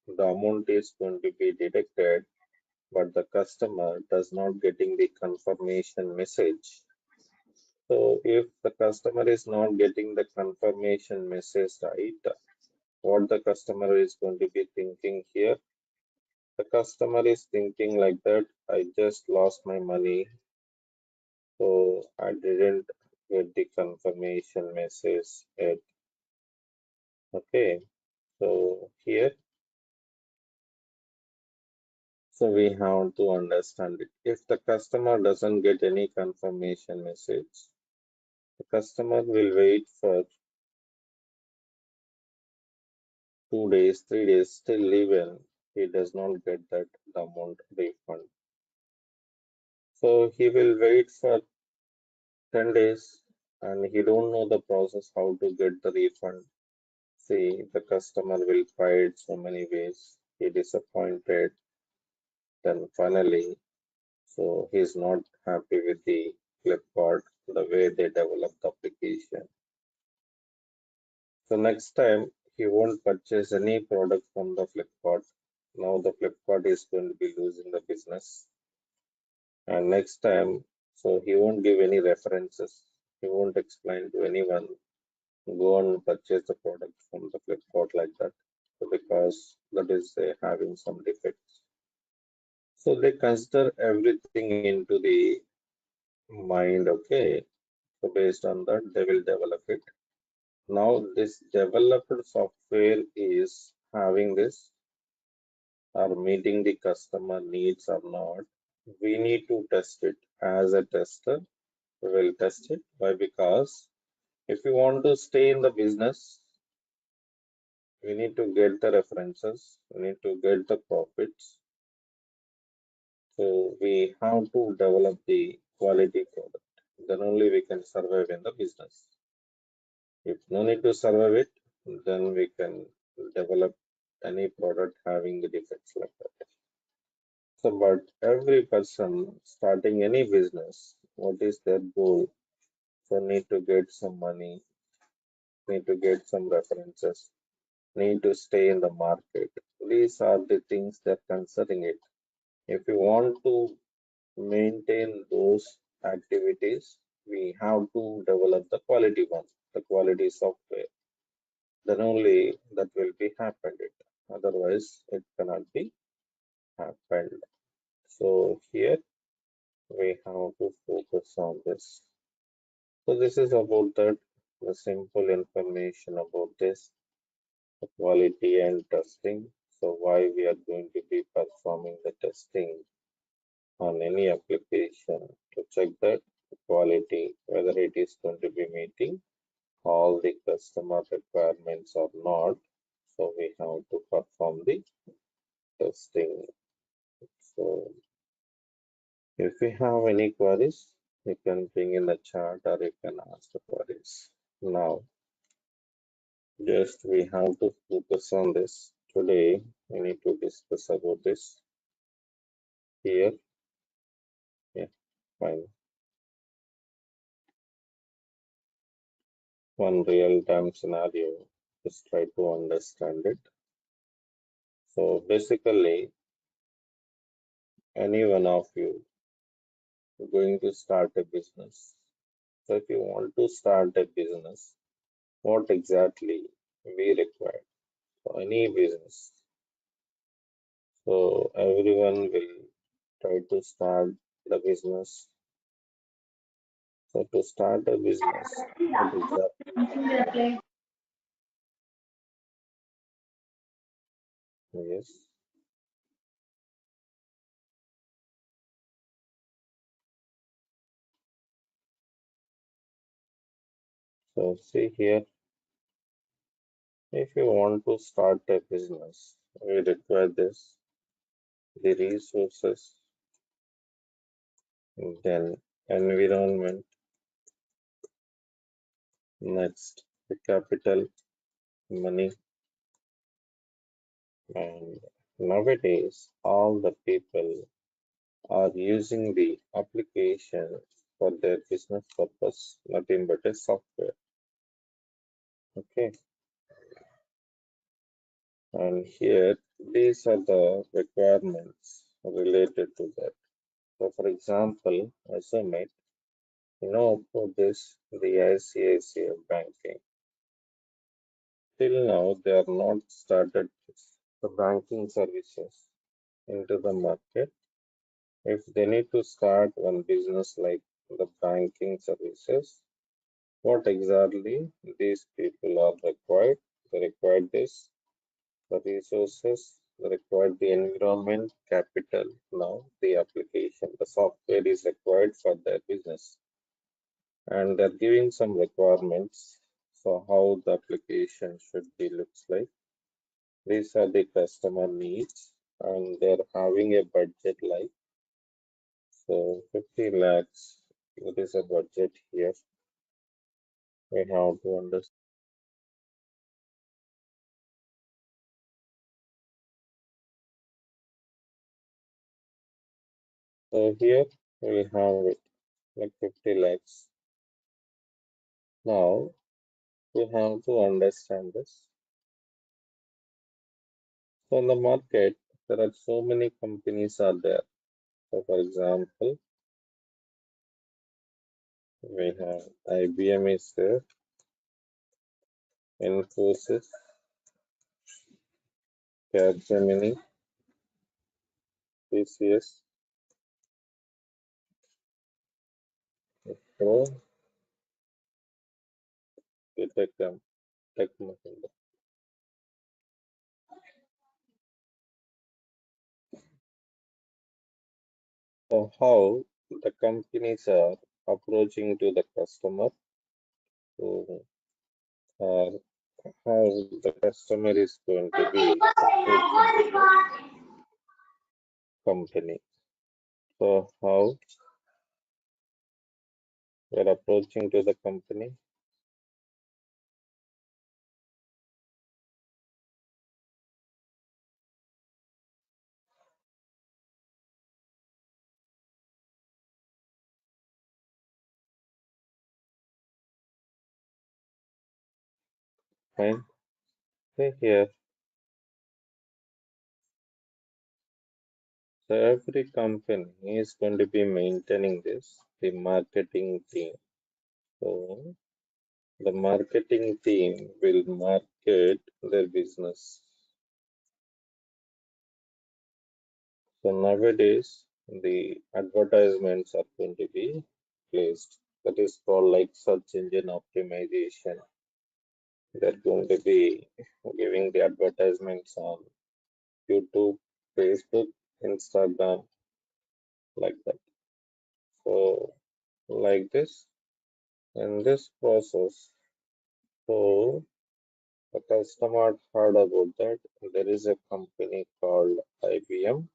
A: the amount is going to be deducted, but the customer does not getting the confirmation message. So if the customer is not getting the confirmation message right, what the customer is going to be thinking here? The customer is thinking like that, I just lost my money, so I didn't get the confirmation message yet. Okay, so here, so we have to understand it. If the customer doesn't get any confirmation message, the customer will wait for 2 days, 3 days, still even he does not get that amount refund. So he will wait for 10 days and he don't know the process how to get the refund. See, the customer will try it so many ways. He disappointed. Then finally, so he's not happy with the Flipkart, the way they develop the application. So next time he won't purchase any product from the Flipkart. Now the Flipkart is going to be losing the business. And next time, so he won't give any references. He won't explain to anyone, go and purchase the product from the Flipkart like that. So because that is having some defects. So they consider everything into the mind, okay. So based on that, they will develop it. Now this developed software is having this or meeting the customer needs or not. We need to test it as a tester. we will test it. Why? Because if we want to stay in the business, we need to get the references, we need to get the profits. So we have to develop the quality product. Then only we can survive in the business. If no need to survive it, then we can develop any product having the defects like that. So, but every person starting any business, what is their goal? So need to get some money, need to get some references, need to stay in the market. These are the things that concerning it. If you want to maintain those activities, we have to develop the quality one, the quality software. Then only that will be happened. Otherwise, it cannot be happened. So here we have to focus on this. So this is about that, the simple information about this, the quality and testing. So why we are going to be performing the testing on any application to check that quality, whether it is going to be meeting all the customer requirements or not. So we have to perform the testing. So if you have any queries, you can bring in the chat or you can ask the queries. Now, just we have to focus on this. Today, we need to discuss about this here. Yeah, fine. One real-time scenario. Just try to understand it. So basically, any one of you going to start a business. So if you want to start a business, what exactly we require for any business? So everyone will try to start the business. So to start a business, what exactly? Yes. So see here, if you want to start a business, we require this, the resources, then environment, next the capital, money, and nowadays all the people are using the application for their business purpose, nothing but a software. Okay, and here these are the requirements related to that. So for example, assume it, for this, the ICICI banking. Till now, they are not started the banking services into the market. If they need to start one business like the banking services, what exactly these people are required? They require this, the resources, they require the environment, capital. Now, the application, the software is required for their business. And they're giving some requirements for how the application should be looks like. These are the customer needs, and they're having a budget like so 50 lakhs. It is a budget here. We have to understand. So here we have it like 50 lakhs. Now we have to understand this. So in the market, there are so many companies are there. So for example, we have IBM is there, Infosys, Capgemini, TCS, Pro, Tech Mahindra. So how the companies are approaching to the customer, to, or how the customer is going to be approaching to the company. So how we're approaching to the company? Fine. See here. So every company is going to be maintaining this, the marketing team. So the marketing team will market their business. So nowadays, the advertisements are going to be placed. That is called like search engine optimization. They're going to be giving the advertisements on YouTube, Facebook, Instagram, like that. So, like this, in this process, so the customer heard about that. There is a company called IBM.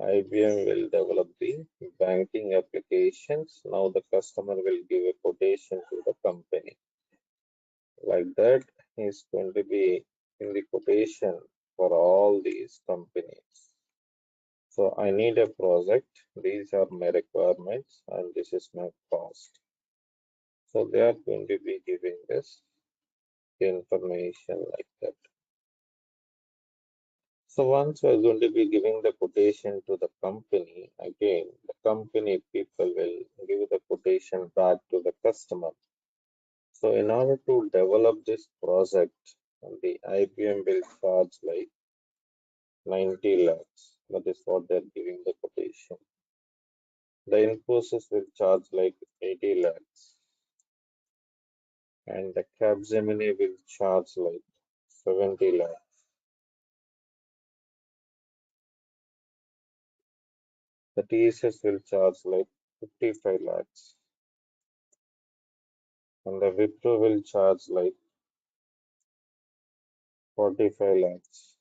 A: IBM will develop the banking applications. Now the customer will give a quotation to the company. Like that, he's going to be in the quotation for all these companies. So I need a project. These are my requirements and this is my cost. So they are going to be giving this information like that. So once we're going to be giving the quotation to the company, again, the company people will give the quotation back to the customer. So in order to develop this project, the IBM will charge like 90 lakhs. That is what they're giving the quotation. The Infosys will charge like 80 lakhs. And the Capgemini will charge like 70 lakhs. The TSS will charge like 55 lakhs. And the Wipro will charge like 45 lakhs.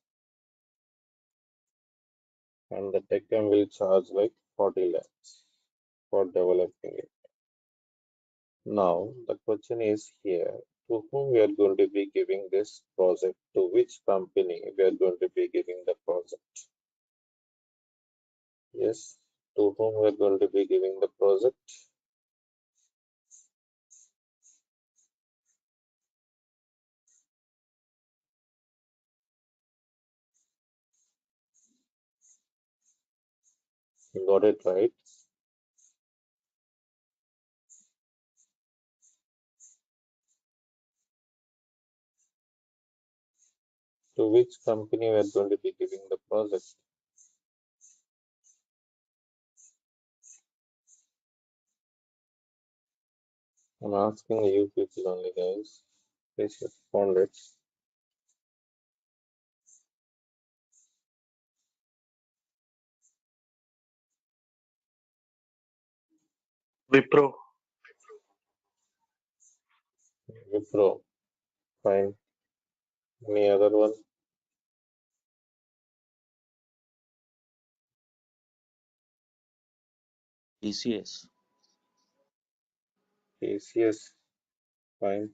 A: And the Deccan will charge like 40 lakhs for developing it. Now, the question is here, to whom we are going to be giving this project, to which company we are going to be giving the project? Yes, to whom we are going to be giving the project? You got it right. To which company we are going to be giving the project? I'm asking you people only, guys. Please respond it.
E: Wipro.
A: Wipro. Fine. Any other one?
F: TCS.
A: TCS. Fine.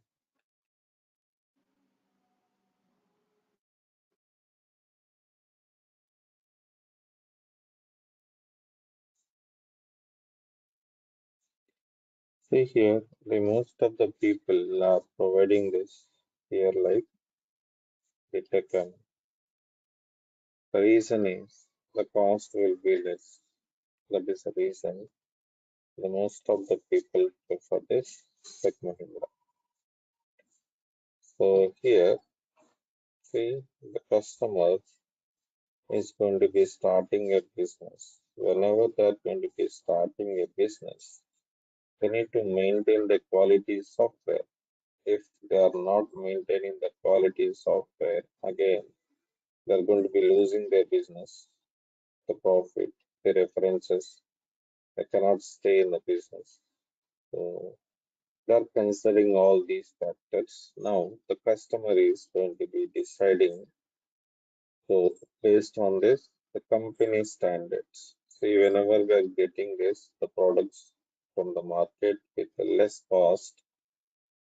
A: See here, the most of the people are providing this here like the Deccan. The reason is the cost will be less. That is the reason the most of the people prefer this Tech Mahindra. So here, see, the customer is going to be starting a business. Whenever they are going to be starting a business, they need to maintain the quality software. If they are not maintaining the quality software, again, they're going to be losing their business, the profit, the references. They cannot stay in the business. So they're considering all these factors. Now the customer is going to be deciding. So based on this, the company standards. See, whenever we are getting this, the products from the market with a less cost,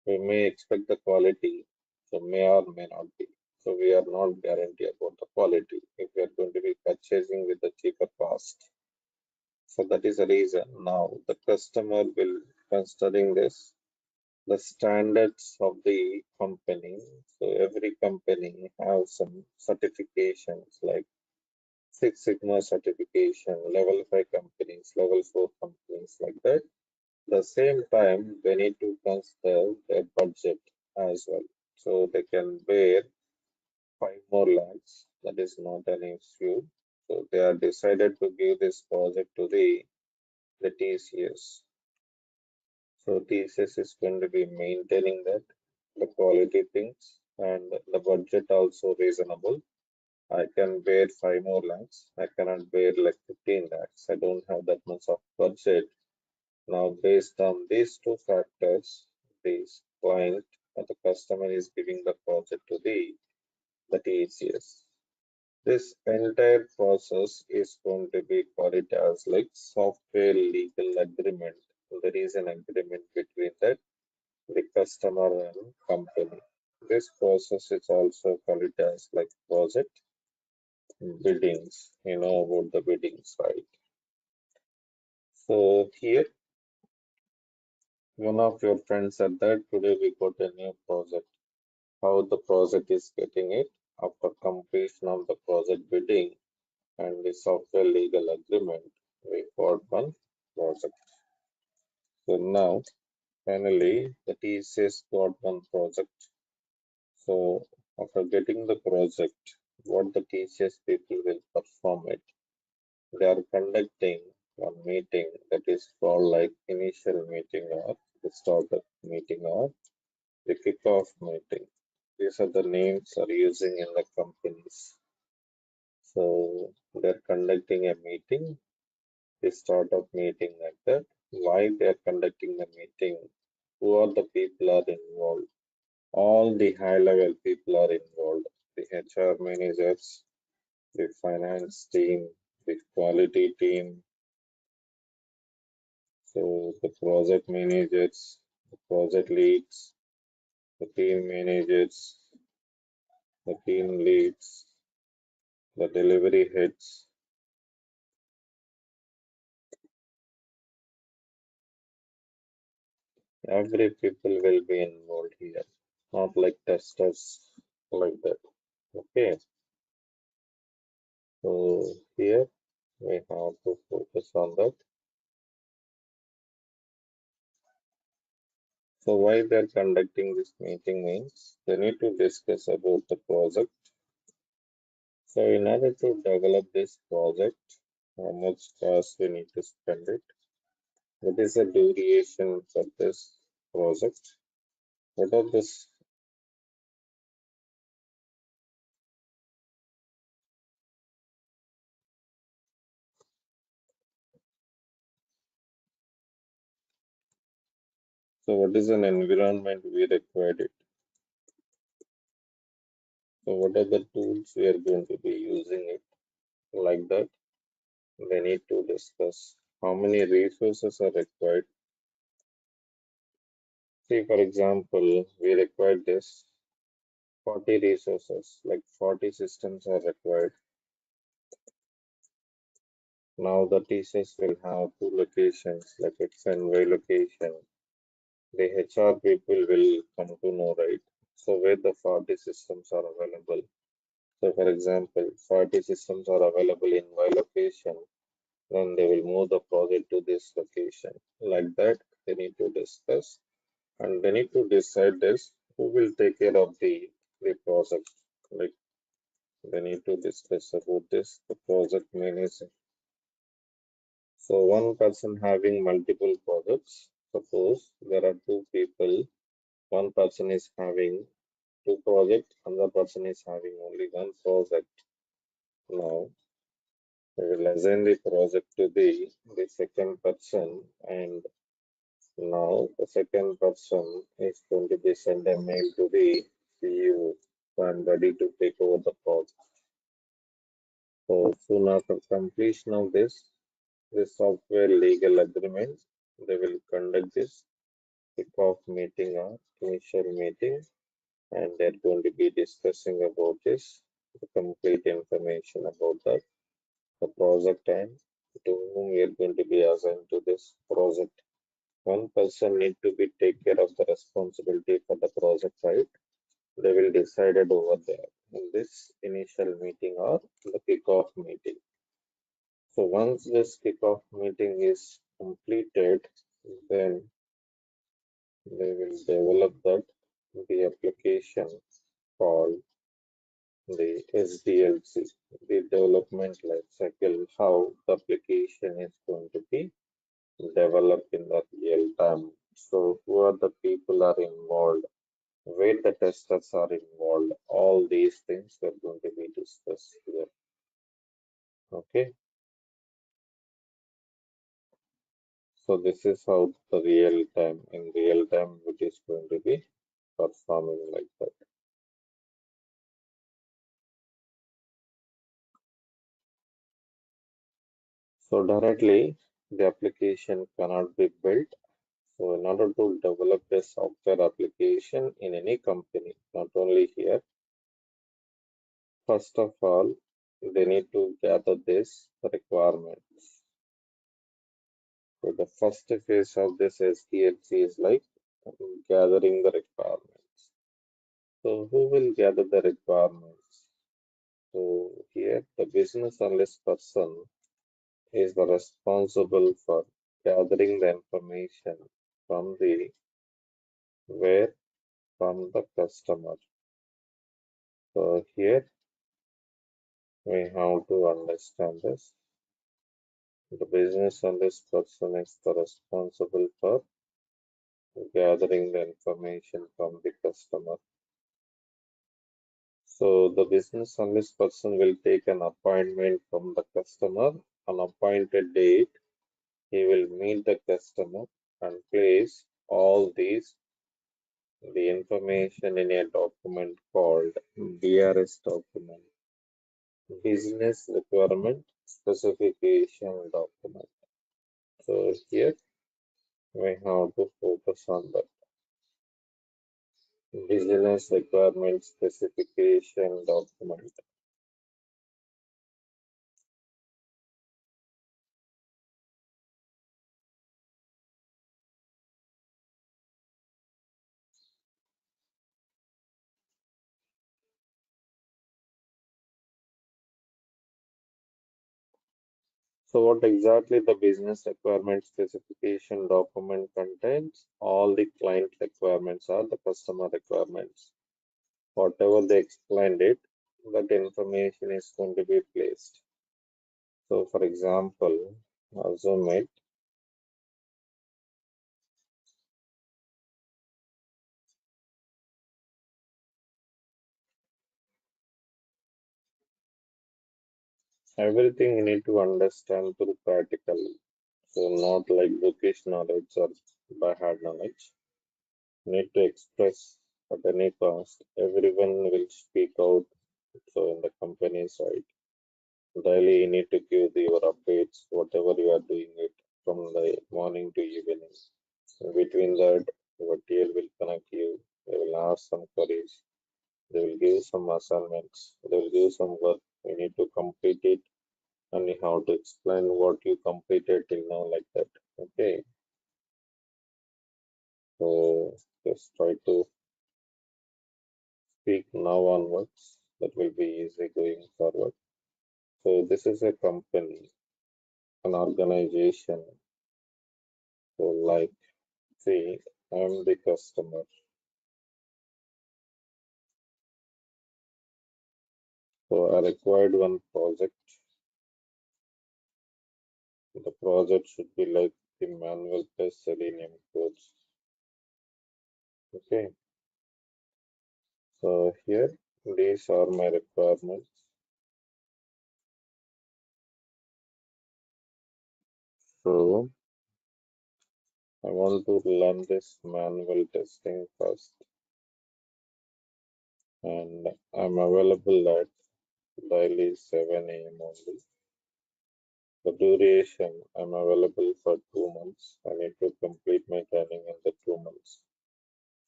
A: we may expect the quality, so may or may not be. So we are not guaranteed about the quality if we are going to be purchasing with the cheaper cost. So that is the reason now the customer will considering this the standards of the company. So every company have some certifications like Six Sigma certification, level 5 companies, level 4 companies like that. The same time, they need to consider their budget as well. So they can bear 5 more lakhs. That is not an issue. So they are decided to give this project to the TCS. So TCS is going to be maintaining that the quality things and the budget also reasonable. I can bear 5 more lakhs. I cannot bear like 15 lakhs. I don't have that much of budget. Now, based on these two factors, this client or the customer is giving the project to the TCS. This entire process is going to be called it as like software legal agreement. There is an agreement between that the customer and company. This process is also called it as like project biddings. You know about the biddings, right? So here, one of your friends said that today we got a new project. How the project is getting it after completion of the project bidding and the software legal agreement, we got one project. So now, finally, the TCS got one project. So after getting the project, what the TCS people will perform it. They are conducting one meeting that is called like initial meeting or the startup meeting or the kickoff meeting. These are the names are using in the companies. So they're conducting a meeting, the startup meeting like that. Why they're conducting the meeting? Who are the people are involved? All the high level people are involved. The HR managers, the finance team, the quality team, so the project managers, the project leads, the team managers, the team leads, the delivery heads, every people will be involved here, not like testers like that. Okay, so here we have to focus on that. So why they're conducting this meeting means they need to discuss about the project. So in order to develop this project, how much cost we need to spend it? What is the duration for this project? What are this? So what is an environment we required it? So what are the tools we are going to be using it? Like that, we need to discuss how many resources are required. See, for example, we require this 40 resources, like 40 systems are required. Now the TCS will have two locations, like X and Y location. The HR people will come to know, right? So where the 40 systems are available. So for example, 40 systems are available in Y location, then they will move the project to this location. Like that, they need to discuss and they need to decide this who will take care of the project. Like they need to discuss about this, the project manager. So one person having multiple projects, suppose there are two people, one person is having two projects, another person is having only one project. Now we will assign the project to the second person and Now the second person is going to be send a mail to the CEO. I'm ready to take over the project. So soon after completion of this software legal agreement, they will conduct this kickoff meeting or initial meeting, and they're going to be discussing about this, the complete information about that, the project, and to whom we are going to be assigned to this project. One person need to be take care of the responsibility for the project, right? They will decide it over there in this initial meeting or the kickoff meeting. So once this kickoff meeting is completed, then they will develop that the application called the SDLC, the development life cycle, how the application is going to be developed in the real time. So who are the people are involved, where the testers are involved, all these things we're going to be discussed here. Okay, so this is how the in real time, it is going to be performing like that. So directly, the application cannot be built. So in order to develop a software application in any company, not only here, first of all, they need to gather this requirements. So the first phase of this SDLC is like gathering the requirements. So who will gather the requirements? So here the business analyst person is the responsible for gathering the information from the where from the customer. So here we have to understand this. The business analyst person is the responsible for gathering the information from the customer. So the business analyst person will take an appointment from the customer on appointed date. He will meet the customer and place all these the information in a document called BRS document, business requirement specification document. So here we have to focus on the business requirement specification document. So what exactly the business requirement specification document contains? All the client requirements are the customer requirements. Whatever they explained it, that information is going to be placed. So for example, assume it, everything you need to understand through practical. So not like bookish knowledge or by heart knowledge. Need to express at any cost. Everyone will speak out. So in the company side, daily you need to give your updates, whatever you are doing it from the morning to evening. In between that, your TL will connect you. They will ask some queries. They will give some assignments. They will give some work. You need to complete it and you have to explain what you completed till now like that. Okay. So just try to speak now onwards. That will be easy going forward. So this is a company, an organization. So like, see, I'm the customer. So I required one project. The project should be like the manual plus Selenium codes. Okay. So here, these are my requirements. So I want to learn this manual testing first, and I'm available at daily 7 a.m. only. The duration, I'm available for 2 months. I need to complete my training in the 2 months.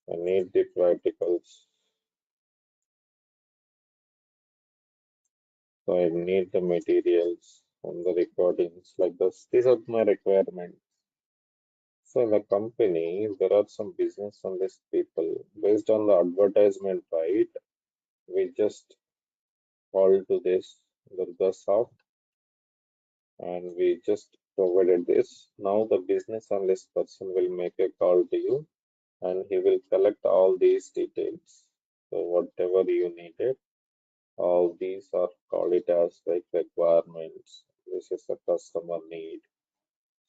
A: I need the practicals. So I need the materials on the recordings like this. These are my requirements. So in the company, there are some business analyst people. Based on the advertisement, right? We just call to this Durga soft and we just provided this. Now the business analyst person will make a call to you and he will collect all these details. So whatever you needed, all these are called it as like requirements. This is a customer need.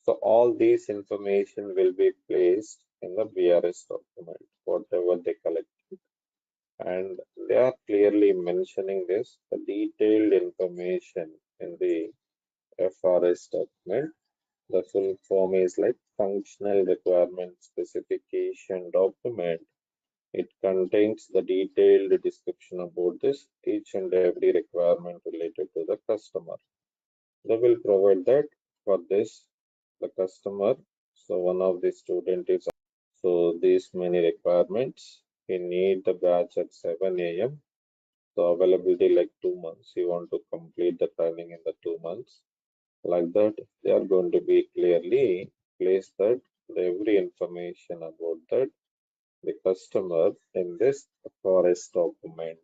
A: So all these information will be placed in the BRS document, whatever they collect. And they are clearly mentioning this, the detailed information in the FRS document. The full form is like functional requirement specification document. It contains the detailed description about this, each and every requirement related to the customer. They will provide that for this, the customer. So one of the student is, so these many requirements. He need the batch at 7 a.m. So availability like 2 months. You want to complete the training in the 2 months. Like that, they are going to be clearly place that every information about that the customer in this forest document.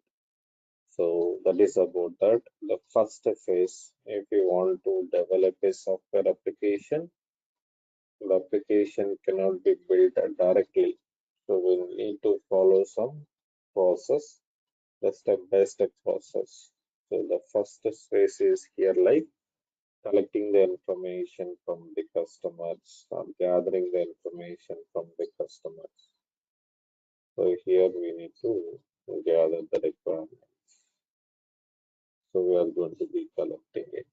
A: So that is about that. The first phase, if you want to develop a software application, the application cannot be built directly. So we need to follow some process, the step-by-step process. So the first phase is here like collecting the information from the customers or gathering the information from the customers. So here we need to gather the requirement. So we are going to be collecting it.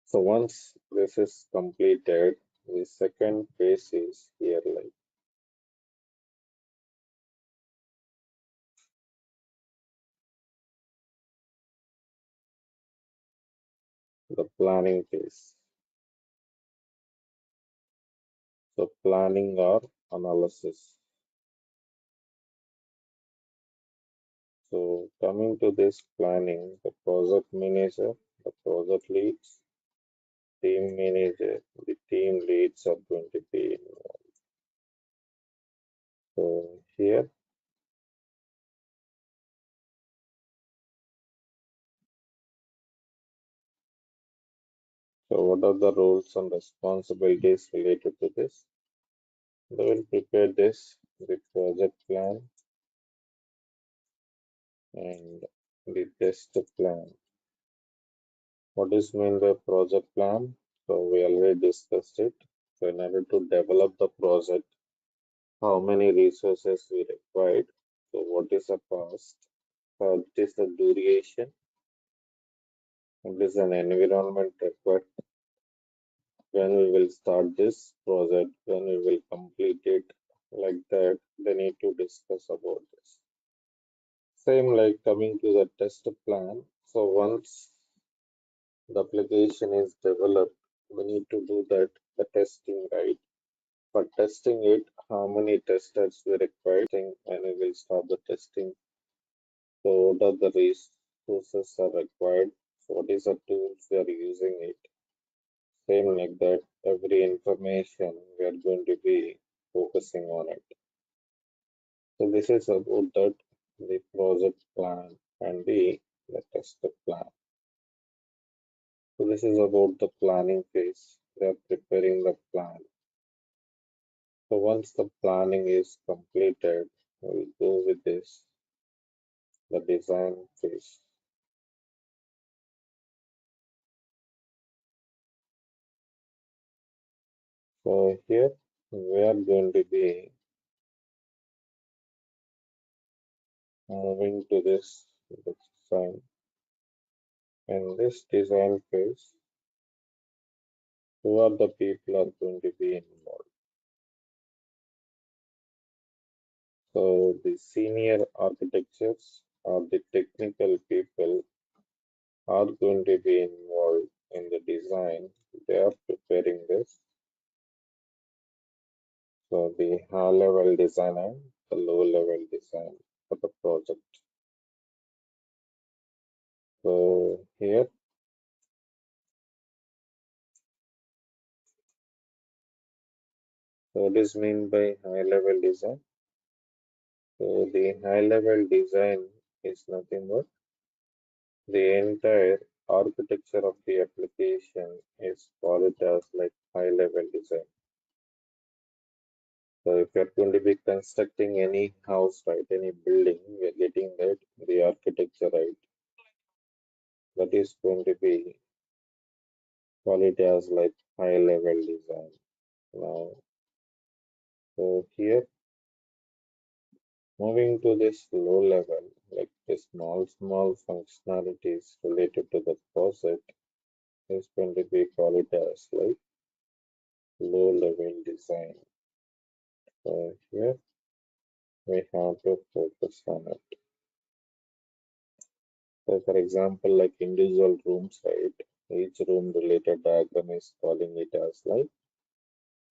A: So once this is completed, the second phase is here like the planning phase. So planning or analysis. So coming to this planning, the project manager, the project leads, team manager, the team leads are going to be involved. So here, so what are the roles and responsibilities related to this? They will prepare this, the project plan and the test plan. What is mean by project plan? So we already discussed it. So in order to develop the project, how many resources we required? So what is the cost? What is the duration? What is an environment required? When we will start this project? When we will complete it? Like that, they need to discuss about this. Same like coming to the test plan. So once the application is developed, we need to do that the testing, right? For testing it, how many testers we require when we will start the testing. So what are the resources are required? So what is the tools we are using it? Same like that, every information we are going to be focusing on it. So this is about that the project plan and the test plan. So this is about the planning phase. We are preparing the plan. So once the planning is completed, we'll go with this, the design phase. So here we are going to be moving to this design. In this design phase, Who are the people are going to be involved? So the senior architects or the technical people are going to be involved in the design. They are preparing this. So the high level design and the low level design for the project. So here, what is mean by high level design? So the high level design is nothing but the entire architecture of the application is called as like high level design. So if you're going to be constructing any house, right, any building, we're getting that the architecture right. That is going to be called as like high level design. Now, so here moving to this low level, like the small functionalities related to the project is going to be called as like low level design. So here we have to focus on it. So for example, like individual rooms, right? Each room related diagram is calling it as like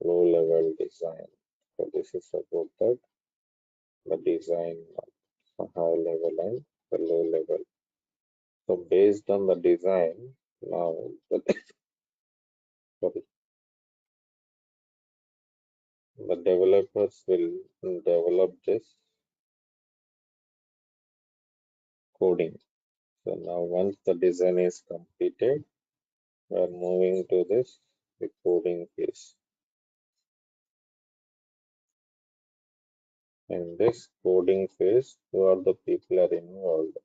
A: low level design. So this is about that, the design of high level and the low level. So based on the design, now the, sorry, the developers will develop this coding. So now once the design is completed, we are moving to this the coding phase. In this coding phase, who are the people are involved?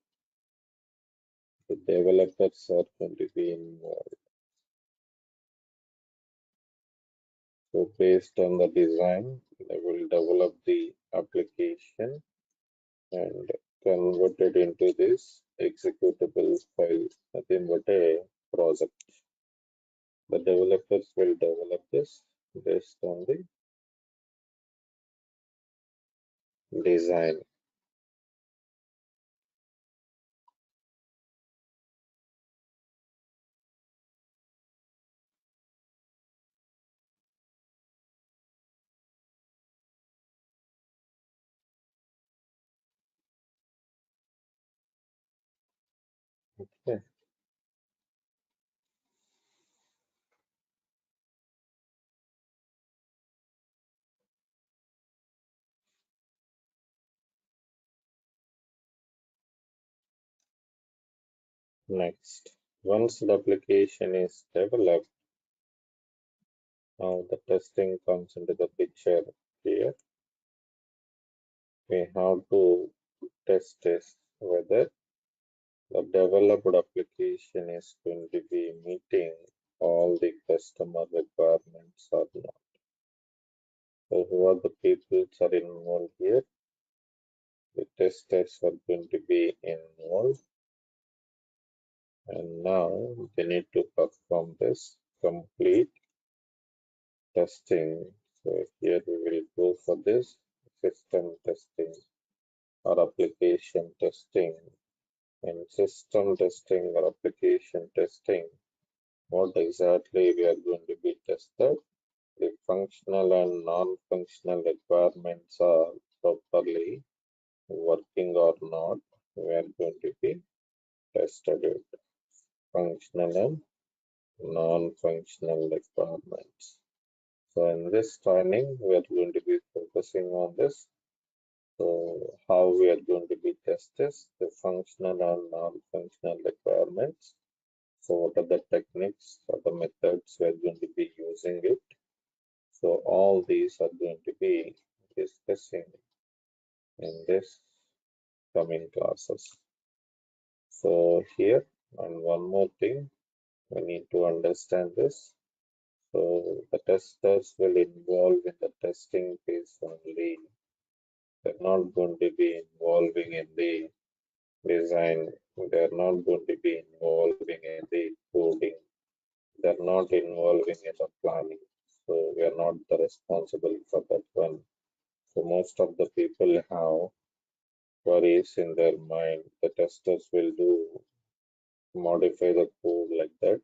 A: The developers are going to be involved. So based on the design, they will develop the application and convert it into this executable file, nothing but a project. The developers will develop this based on the design. Okay. Next, once the application is developed, now the testing comes into the picture here. We have to test this whether the developed application is going to be meeting all the customer requirements or not. So who are the people that are involved here? The testers are going to be involved, and now they need to perform this complete testing. So here we will go for this system testing or application testing. And system testing or application testing, what exactly we are going to be tested? The functional and non-functional requirements are properly working or not. We are going to be tested with functional and non-functional requirements. So in this training, we are going to be focusing on this. So how we are going to be tested, the functional and non-functional requirements. So what are the techniques or the methods we are going to be using it? So all these are going to be discussing in this coming classes. So here, and one more thing, we need to understand this. So the testers will involve in the testing phase only. They're not going to be involving in the design. They're not going to be involving in the coding. They're not involving in the planning. So we are not the responsible for that one. So most of the people have queries in their mind. The testers will do modify the code like that.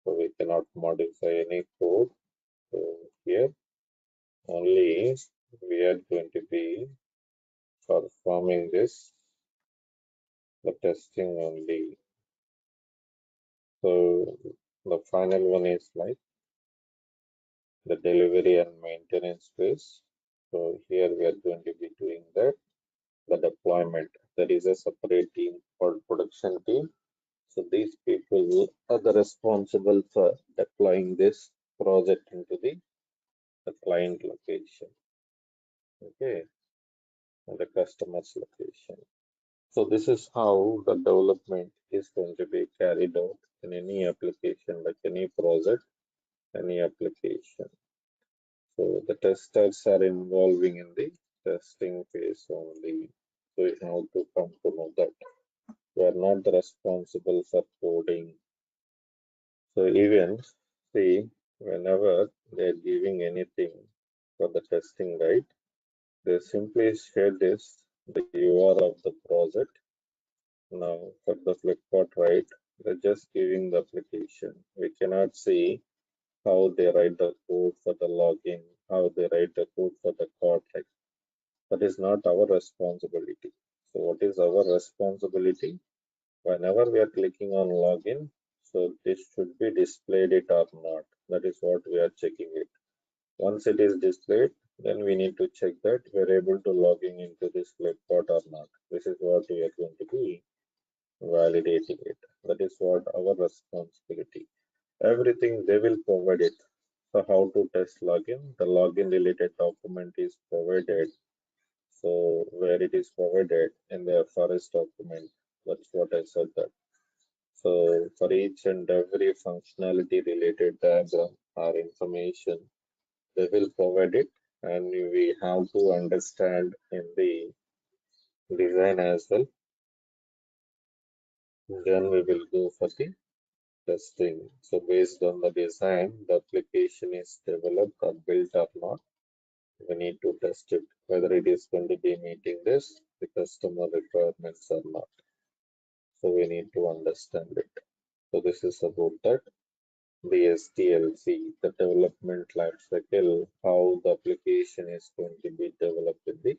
A: So we cannot modify any code. So here only we are going to be performing this, the testing only. So the final one is like the delivery and maintenance phase. So here we are going to be doing that. The deployment. There is a separate team called production team. So these people are the responsible for deploying this project into the client location, okay, and the customer's location. So this is how the development is going to be carried out in any application, like any project, any application. So the testers are involving in the testing phase only. So you have to come to know that we are not the responsible for coding. So even see whenever they're giving anything for the testing, right? They simply share this the URL of the project. Now for the Flipkart, right? They're just giving the application. We cannot see how they write the code for the login, how they write the code for the card. Like that is not our responsibility. So what is our responsibility? Whenever we are clicking on login, so this should be displayed it or not. That is what we are checking it. Once it is displayed, then we need to check that we are able to log in into this Flipkart or not. This is what we are going to be validating it. That is what our responsibility. Everything they will provide it. So how to test login? The login related document is provided. So where it is provided in the forest document. That's what I said that. So for each and every functionality related diagram or information, they will provide it, and we have to understand in the design as well. Then we will go for the testing. So based on the design, the application is developed or built or not. We need to test it whether it is going to be meeting this the customer requirements or not. So we need to understand it. So this is about that. The SDLC, the development life cycle, how the application is going to be developed in the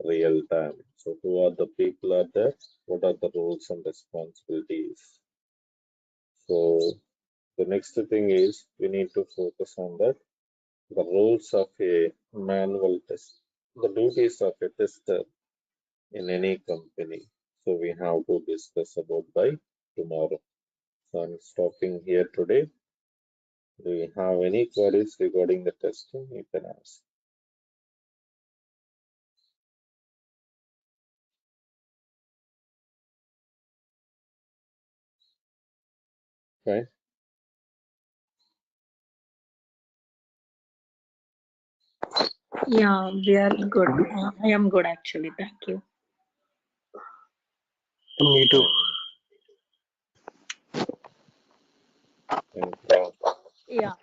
A: real time. So who are the people are there? What are the roles and responsibilities? So the next thing is we need to focus on that. The roles of a manual test, the duties of a tester in any company. So we have to discuss about by tomorrow. So I'm stopping here today. Do you have any queries regarding the testing? You can ask. Okay.
B: Yeah, we are good. I am good actually. Thank you.
E: Me too.
A: And thank
B: Yeah,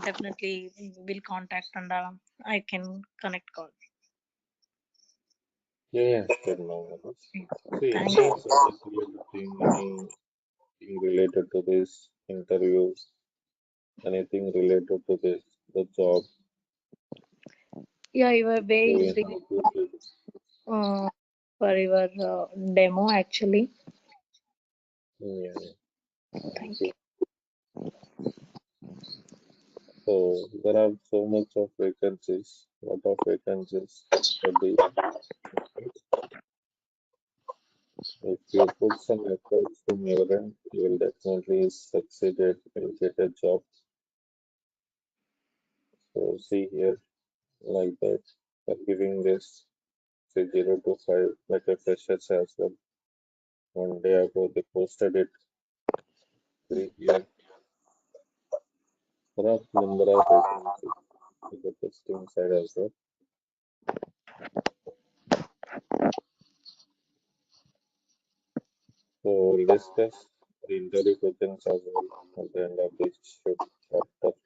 B: definitely we'll contact and I can connect call.
A: yeah, sure, no worries. See,
B: Thank
A: any
B: you.
A: subject related thing, anything related to this interview, anything related to this, the job,
B: Yeah, your
A: so
B: way
A: we
B: is
A: have
B: really
A: to do.
B: for your demo actually.
A: Yeah, thank
B: Thank
A: you.
B: you.
A: So there are so much of vacancies, lot of vacancies for the candidates. If you put some efforts from your end, you will definitely succeed at will get a job. So see here, like that, for giving this say 0 to 5, like a freshers as well. One day ago they posted it. Three here, there are number of vacancies in the testing side as well. So we'll discuss the interview questions as well at the end of this chapter,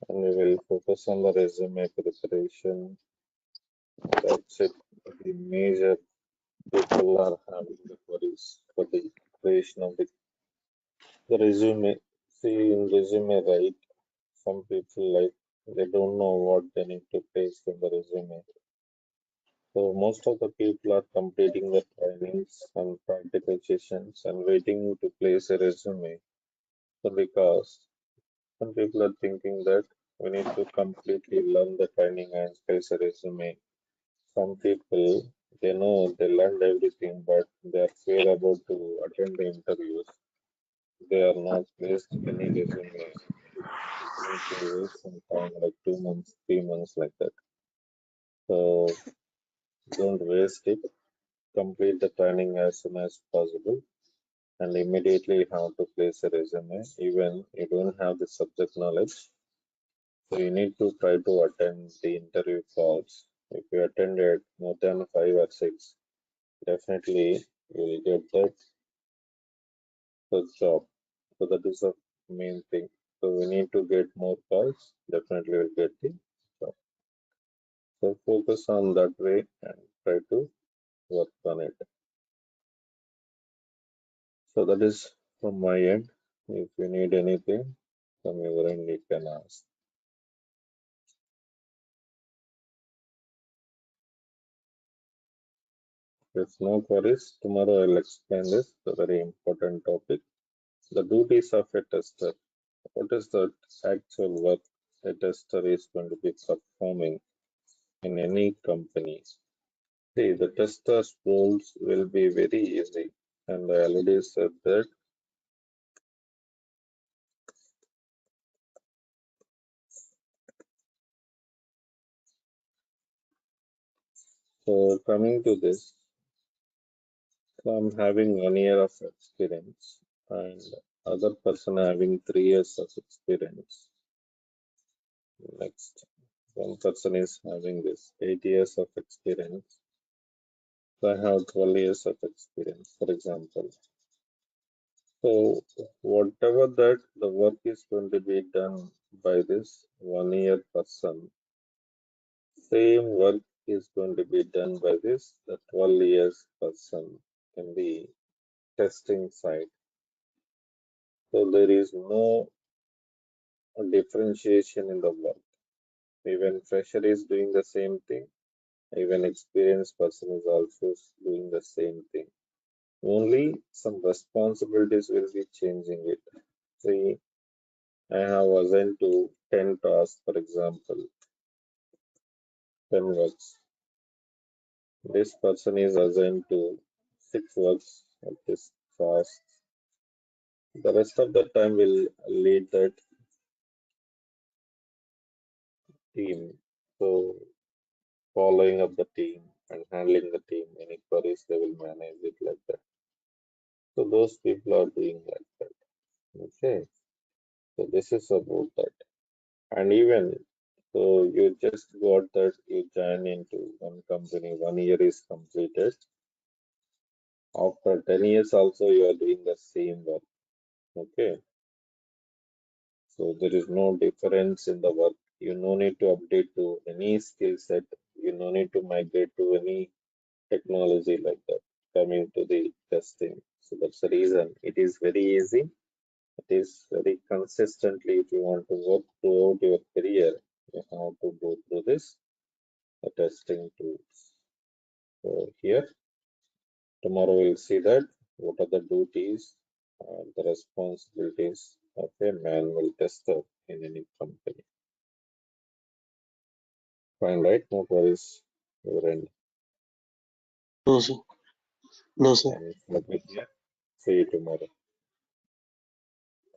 A: and we will focus on the resume preparation. That's it. The major people are having the queries for the creation of the resume. See, in resume, right? Some people like they don't know what they need to place in the resume. So most of the people are completing the trainings and practical sessions and waiting to place a resume. So because some people are thinking that we need to completely learn the training and place a resume. Some people they know they learned everything, but they are fear about to attend the interviews. They are not placed any resume. They need to waste some time, like 2 months, 3 months, like that. So don't waste it. Complete the training as soon as possible and immediately have to place a resume. Even you don't have the subject knowledge, so you need to try to attend the interview calls. If you attended more than five or six, definitely you will get that first job. So that is the main thing. So we need to get more calls. Definitely will get the job. So focus on that way and try to work on it. So that is from my end. If you need anything from your end, you can ask. If no queries, tomorrow I'll explain this, a very important topic. The duties of a tester. What is the actual work a tester is going to be performing in any company? See, the tester's roles will be very easy, and I already said that. So coming to this, so I'm having 1 year of experience, and other person having 3 years of experience. Next, one person is having this 8 years of experience. So I have 12 years of experience, for example. So whatever that the work is going to be done by this 1 year person, same work is going to be done by this the 12 years person in the testing side. So there is no differentiation in the work. Even fresher is doing the same thing. Even experienced person is also doing the same thing. Only some responsibilities will be changing it. See, I have assigned to 10 tasks, for example, 10 works. This person is assigned to 6 works of this task. The rest of the time will lead that team. So following up the team and handling the team, any queries they will manage it like that. So those people are doing like that. Okay. So this is about that. And even so you just got that you join into one company, 1 year is completed. After 10 years also you are doing the same work. Okay. So there is no difference in the work. You no need to update to any skill set. You no need to migrate to any technology like that coming to the testing. So that's the reason. It is very easy. It is very consistently if you want to work throughout your career, you have to go through this the testing tools. So here tomorrow we'll see that what are the duties and the responsibilities of a manual tester in any company. Fine, right? No worries. Your end.
E: No, sir. No, sir.
A: And let me here. See you tomorrow.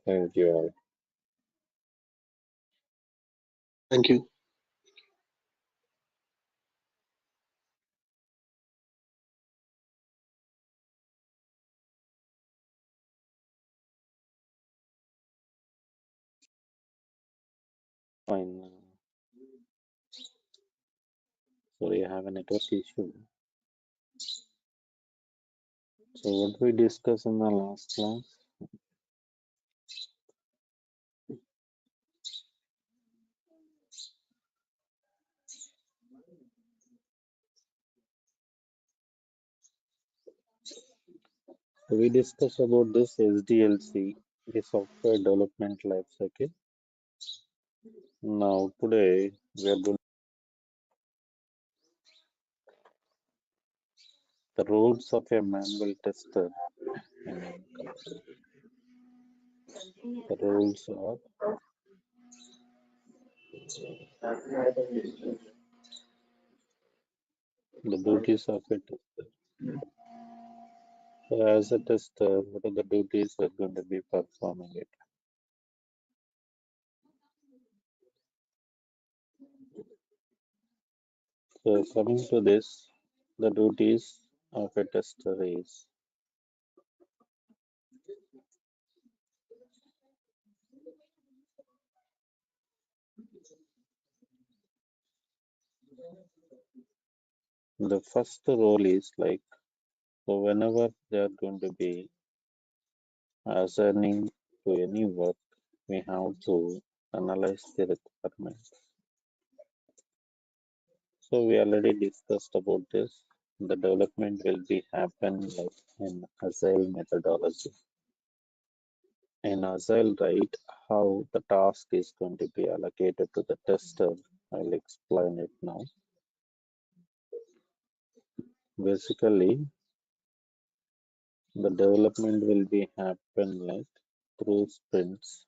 A: Thank you all.
E: Thank you.
A: Fine. Sorry, I have a network issue. So what we discussed in the last class? We discussed about this SDLC, the software development life cycle. Now today we are going the roles of a manual tester in one company. The roles of the duties of a tester. So as a tester, what are the duties we're going to be performing it? So coming to this, the duties of a tester is the first role is like, so whenever they are going to be assigning to any work, we have to analyze the requirements. So we already discussed about this. The development will be happen like in agile methodology. In agile, right, how the task is going to be allocated to the tester, I'll explain it now. Basically, the development will be happen like through sprints.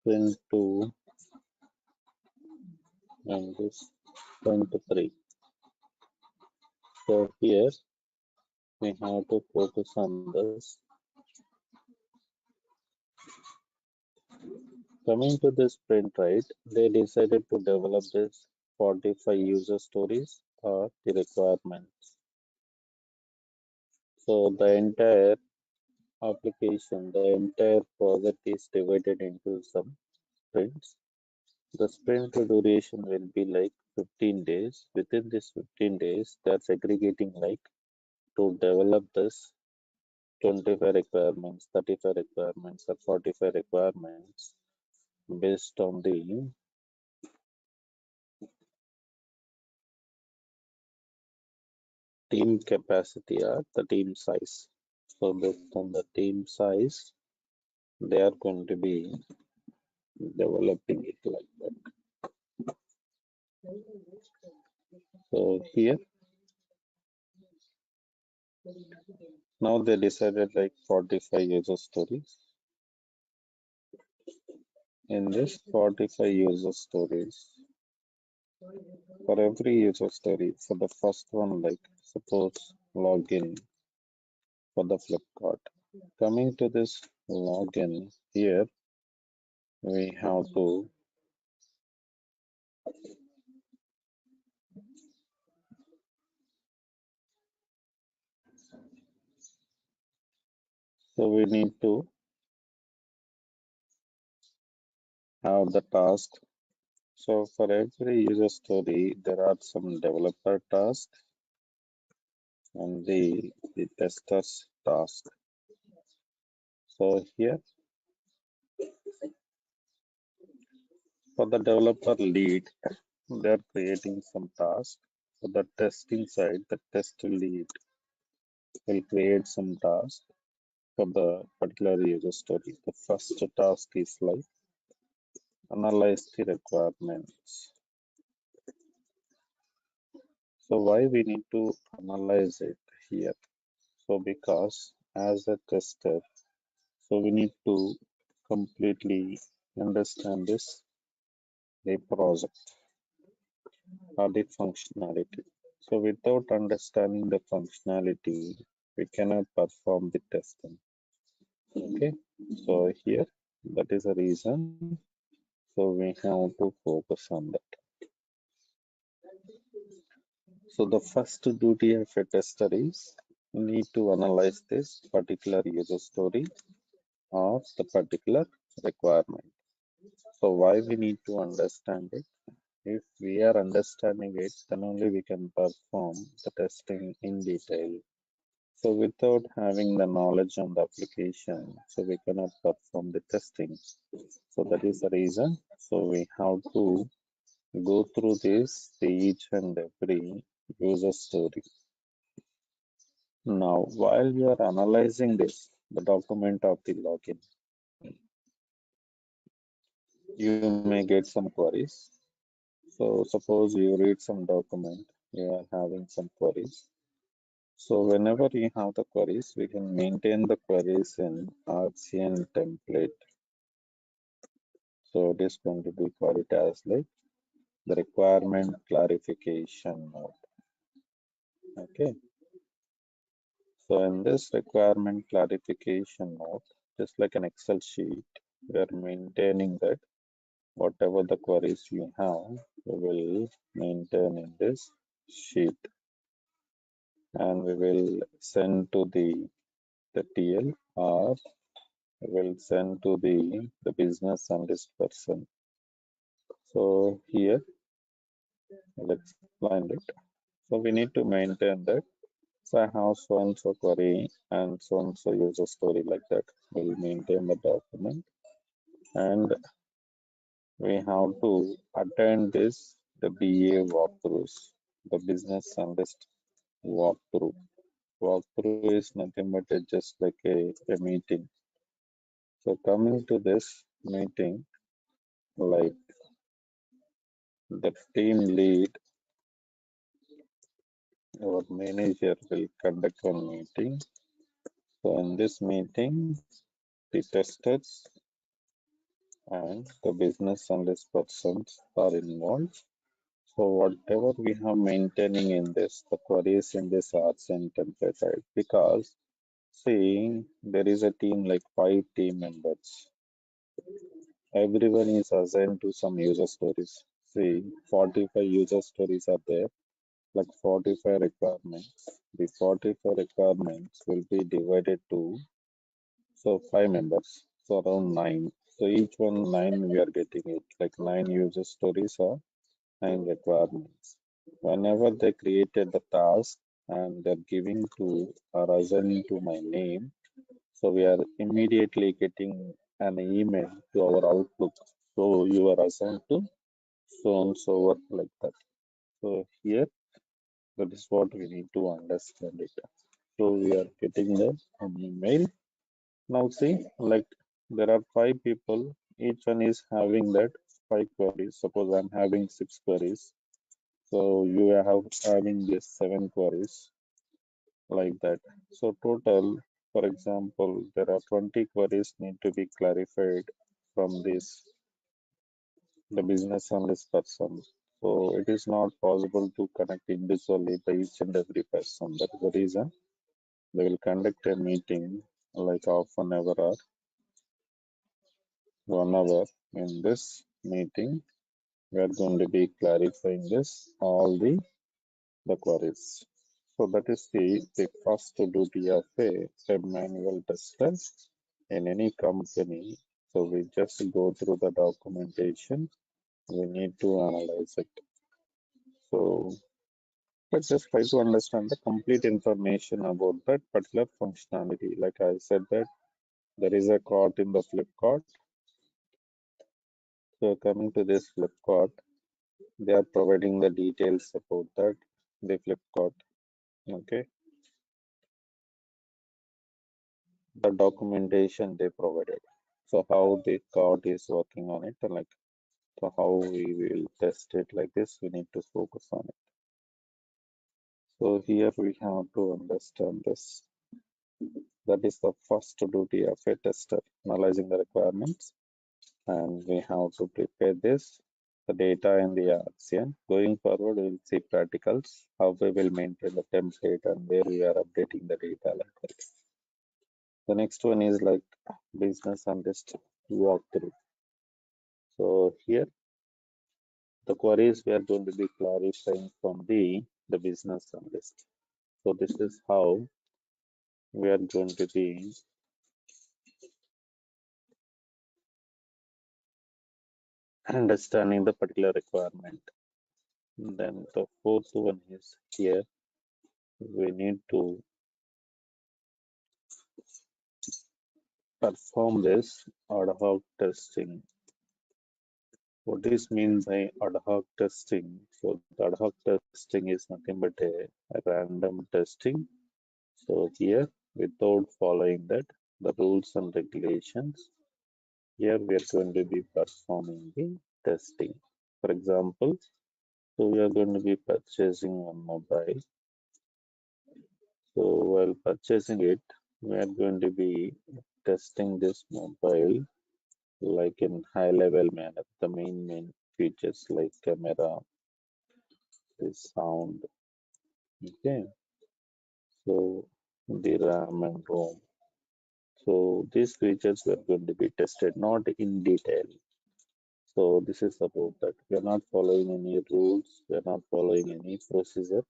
A: Sprint 2 and this sprint 3. So here we have to focus on this. Coming to this sprint, right, they decided to develop this 45 user stories or the requirements. So the entire application, the entire project is divided into some sprints. The sprint duration will be like 15 days. Within this 15 days, they're segregating like to develop this 25 requirements, 35 requirements, or 45 requirements based on the team capacity or the team size. So based on the team size, they are going to be developing it like that. So here, now they decided like 45 user stories. In this 45 user stories, for every user story, for the first one, like suppose login for the Flipkart. Coming to this login here, we have to so we need to have the task. So for every user story, there are some developer tasks and the testers task. So here for the developer lead, they are creating some task. For the testing side, the test lead will create some task for the particular user story. The first task is like analyze the requirements. So why we need to analyze it here? So because as a tester, so we need to completely understand this, the project or the functionality. So without understanding the functionality, we cannot perform the testing. Okay, so here that is a reason. So we have to focus on that. So the first duty of a tester is need to analyze this particular user story of the particular requirement. So why we need to understand it? If we are understanding it, then only we can perform the testing in detail. So without having the knowledge on the application, so we cannot perform the testing. So that is the reason. So we have to go through this each and every user story. Now, while we are analyzing this, the document of the login, you may get some queries. So suppose you read some document, you are having some queries. So whenever you have the queries, we can maintain the queries in RCN template. So it is going to be called as like the requirement clarification mode. Okay. So in this requirement clarification mode, just like an Excel sheet, we are maintaining that whatever the queries we have, we will maintain in this sheet and we will send to the TL or we will send to the business analyst person. So here, let's explain it. So we need to maintain that. So I have so and so query and so and so user story like that. We'll maintain the document and we have to attend this the BA walkthroughs, the business analyst walkthrough. Walkthrough is nothing but just like a meeting. So coming to this meeting, like the team lead or manager will conduct one meeting. So in this meeting, the testers and the business analyst persons are involved. So whatever we have maintaining in this, the queries in this RCN template, right? Because see, there is a team like 5 team members. Everyone is assigned to some user stories. See, 45 user stories are there, like 45 requirements. The 45 requirements will be divided to so 5 members, so around 9. So each one 9 we are getting it, like 9 user stories or 9 requirements. Whenever they created the task and they're giving to or assigning to my name, so we are immediately getting an email to our Outlook. So you are assigned to so and so work like that. So here that is what we need to understand it. So we are getting an email. Now see, like there are 5 people, each one is having that 5 queries. Suppose I'm having 6 queries. So you are having this 7 queries like that. So total, for example, there are 20 queries need to be clarified from this the business analyst person. So it is not possible to connect individually by each and every person. That is the reason they will conduct a meeting like half an hour or 1 hour. In this meeting, we are going to be clarifying this all the queries. So that is the first duty of a manual tester in any company. So we just go through the documentation. We need to analyze it. So let's just try to understand the complete information about that particular functionality. Like I said that there is a cart in the Flipkart. So coming to this Flipkart, they are providing the details about that the Flipkart. Okay, the documentation they provided. So how the card is working on it, and like so how we will test it like this, we need to focus on it. So here we have to understand this. That is the first duty of a tester, analyzing the requirements, and we have to prepare this, the data in the RCN. Going forward, we'll see practicals, how we will maintain the template and where we are updating the data like that. The next one is like business analyst walkthrough. So here the queries we are going to be clarifying from the business analyst. So this is how we are going to be understanding the particular requirement. Then the fourth one is here. We need to perform this ad hoc testing. What is meant by ad hoc testing? So the ad hoc testing is nothing but a random testing. So here, without following that, the rules and regulations, here we are going to be performing the testing. For example, so we are going to be purchasing one mobile. So while purchasing it, we are going to be testing this mobile like in high level manner. The main features like camera, the sound, okay. So the RAM and ROM. So these features were going to be tested, not in detail. So this is about that. We are not following any rules. We are not following any procedure.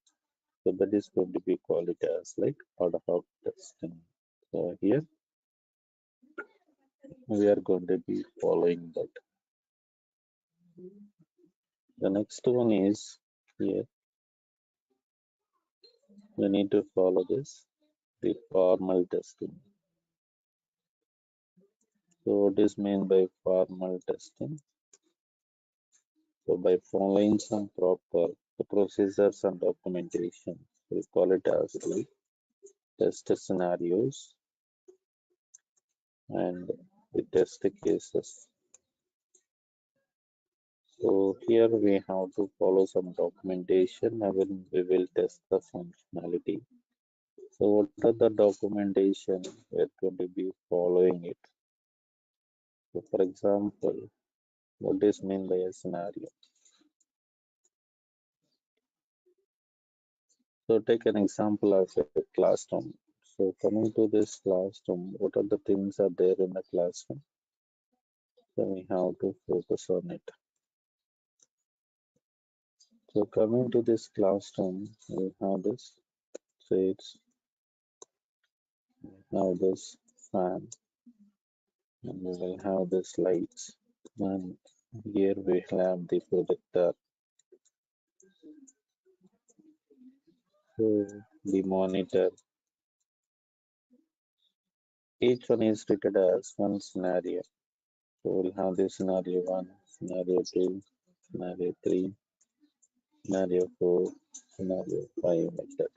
A: So that is going to be called it as like ad hoc testing. So here we are going to be following that. The next one is here we need to follow this, the formal testing. So what is meant by formal testing? So by following some proper procedures and documentation, we call it as like test scenarios and the test cases. So here we have to follow some documentation and then we will test the functionality. So what are the documentation we're going to be following it? So for example, what is meant by a scenario? So take an example of a classroom. So coming to this classroom, what are the things are there in the classroom? So we have to focus on it. So coming to this classroom, we have this shades, now this fan, and we will have this lights. And here we have the projector. So the monitor. Each one is treated as one scenario. So we'll have this scenario 1, scenario 2, scenario 3, scenario 4, scenario 5, like that.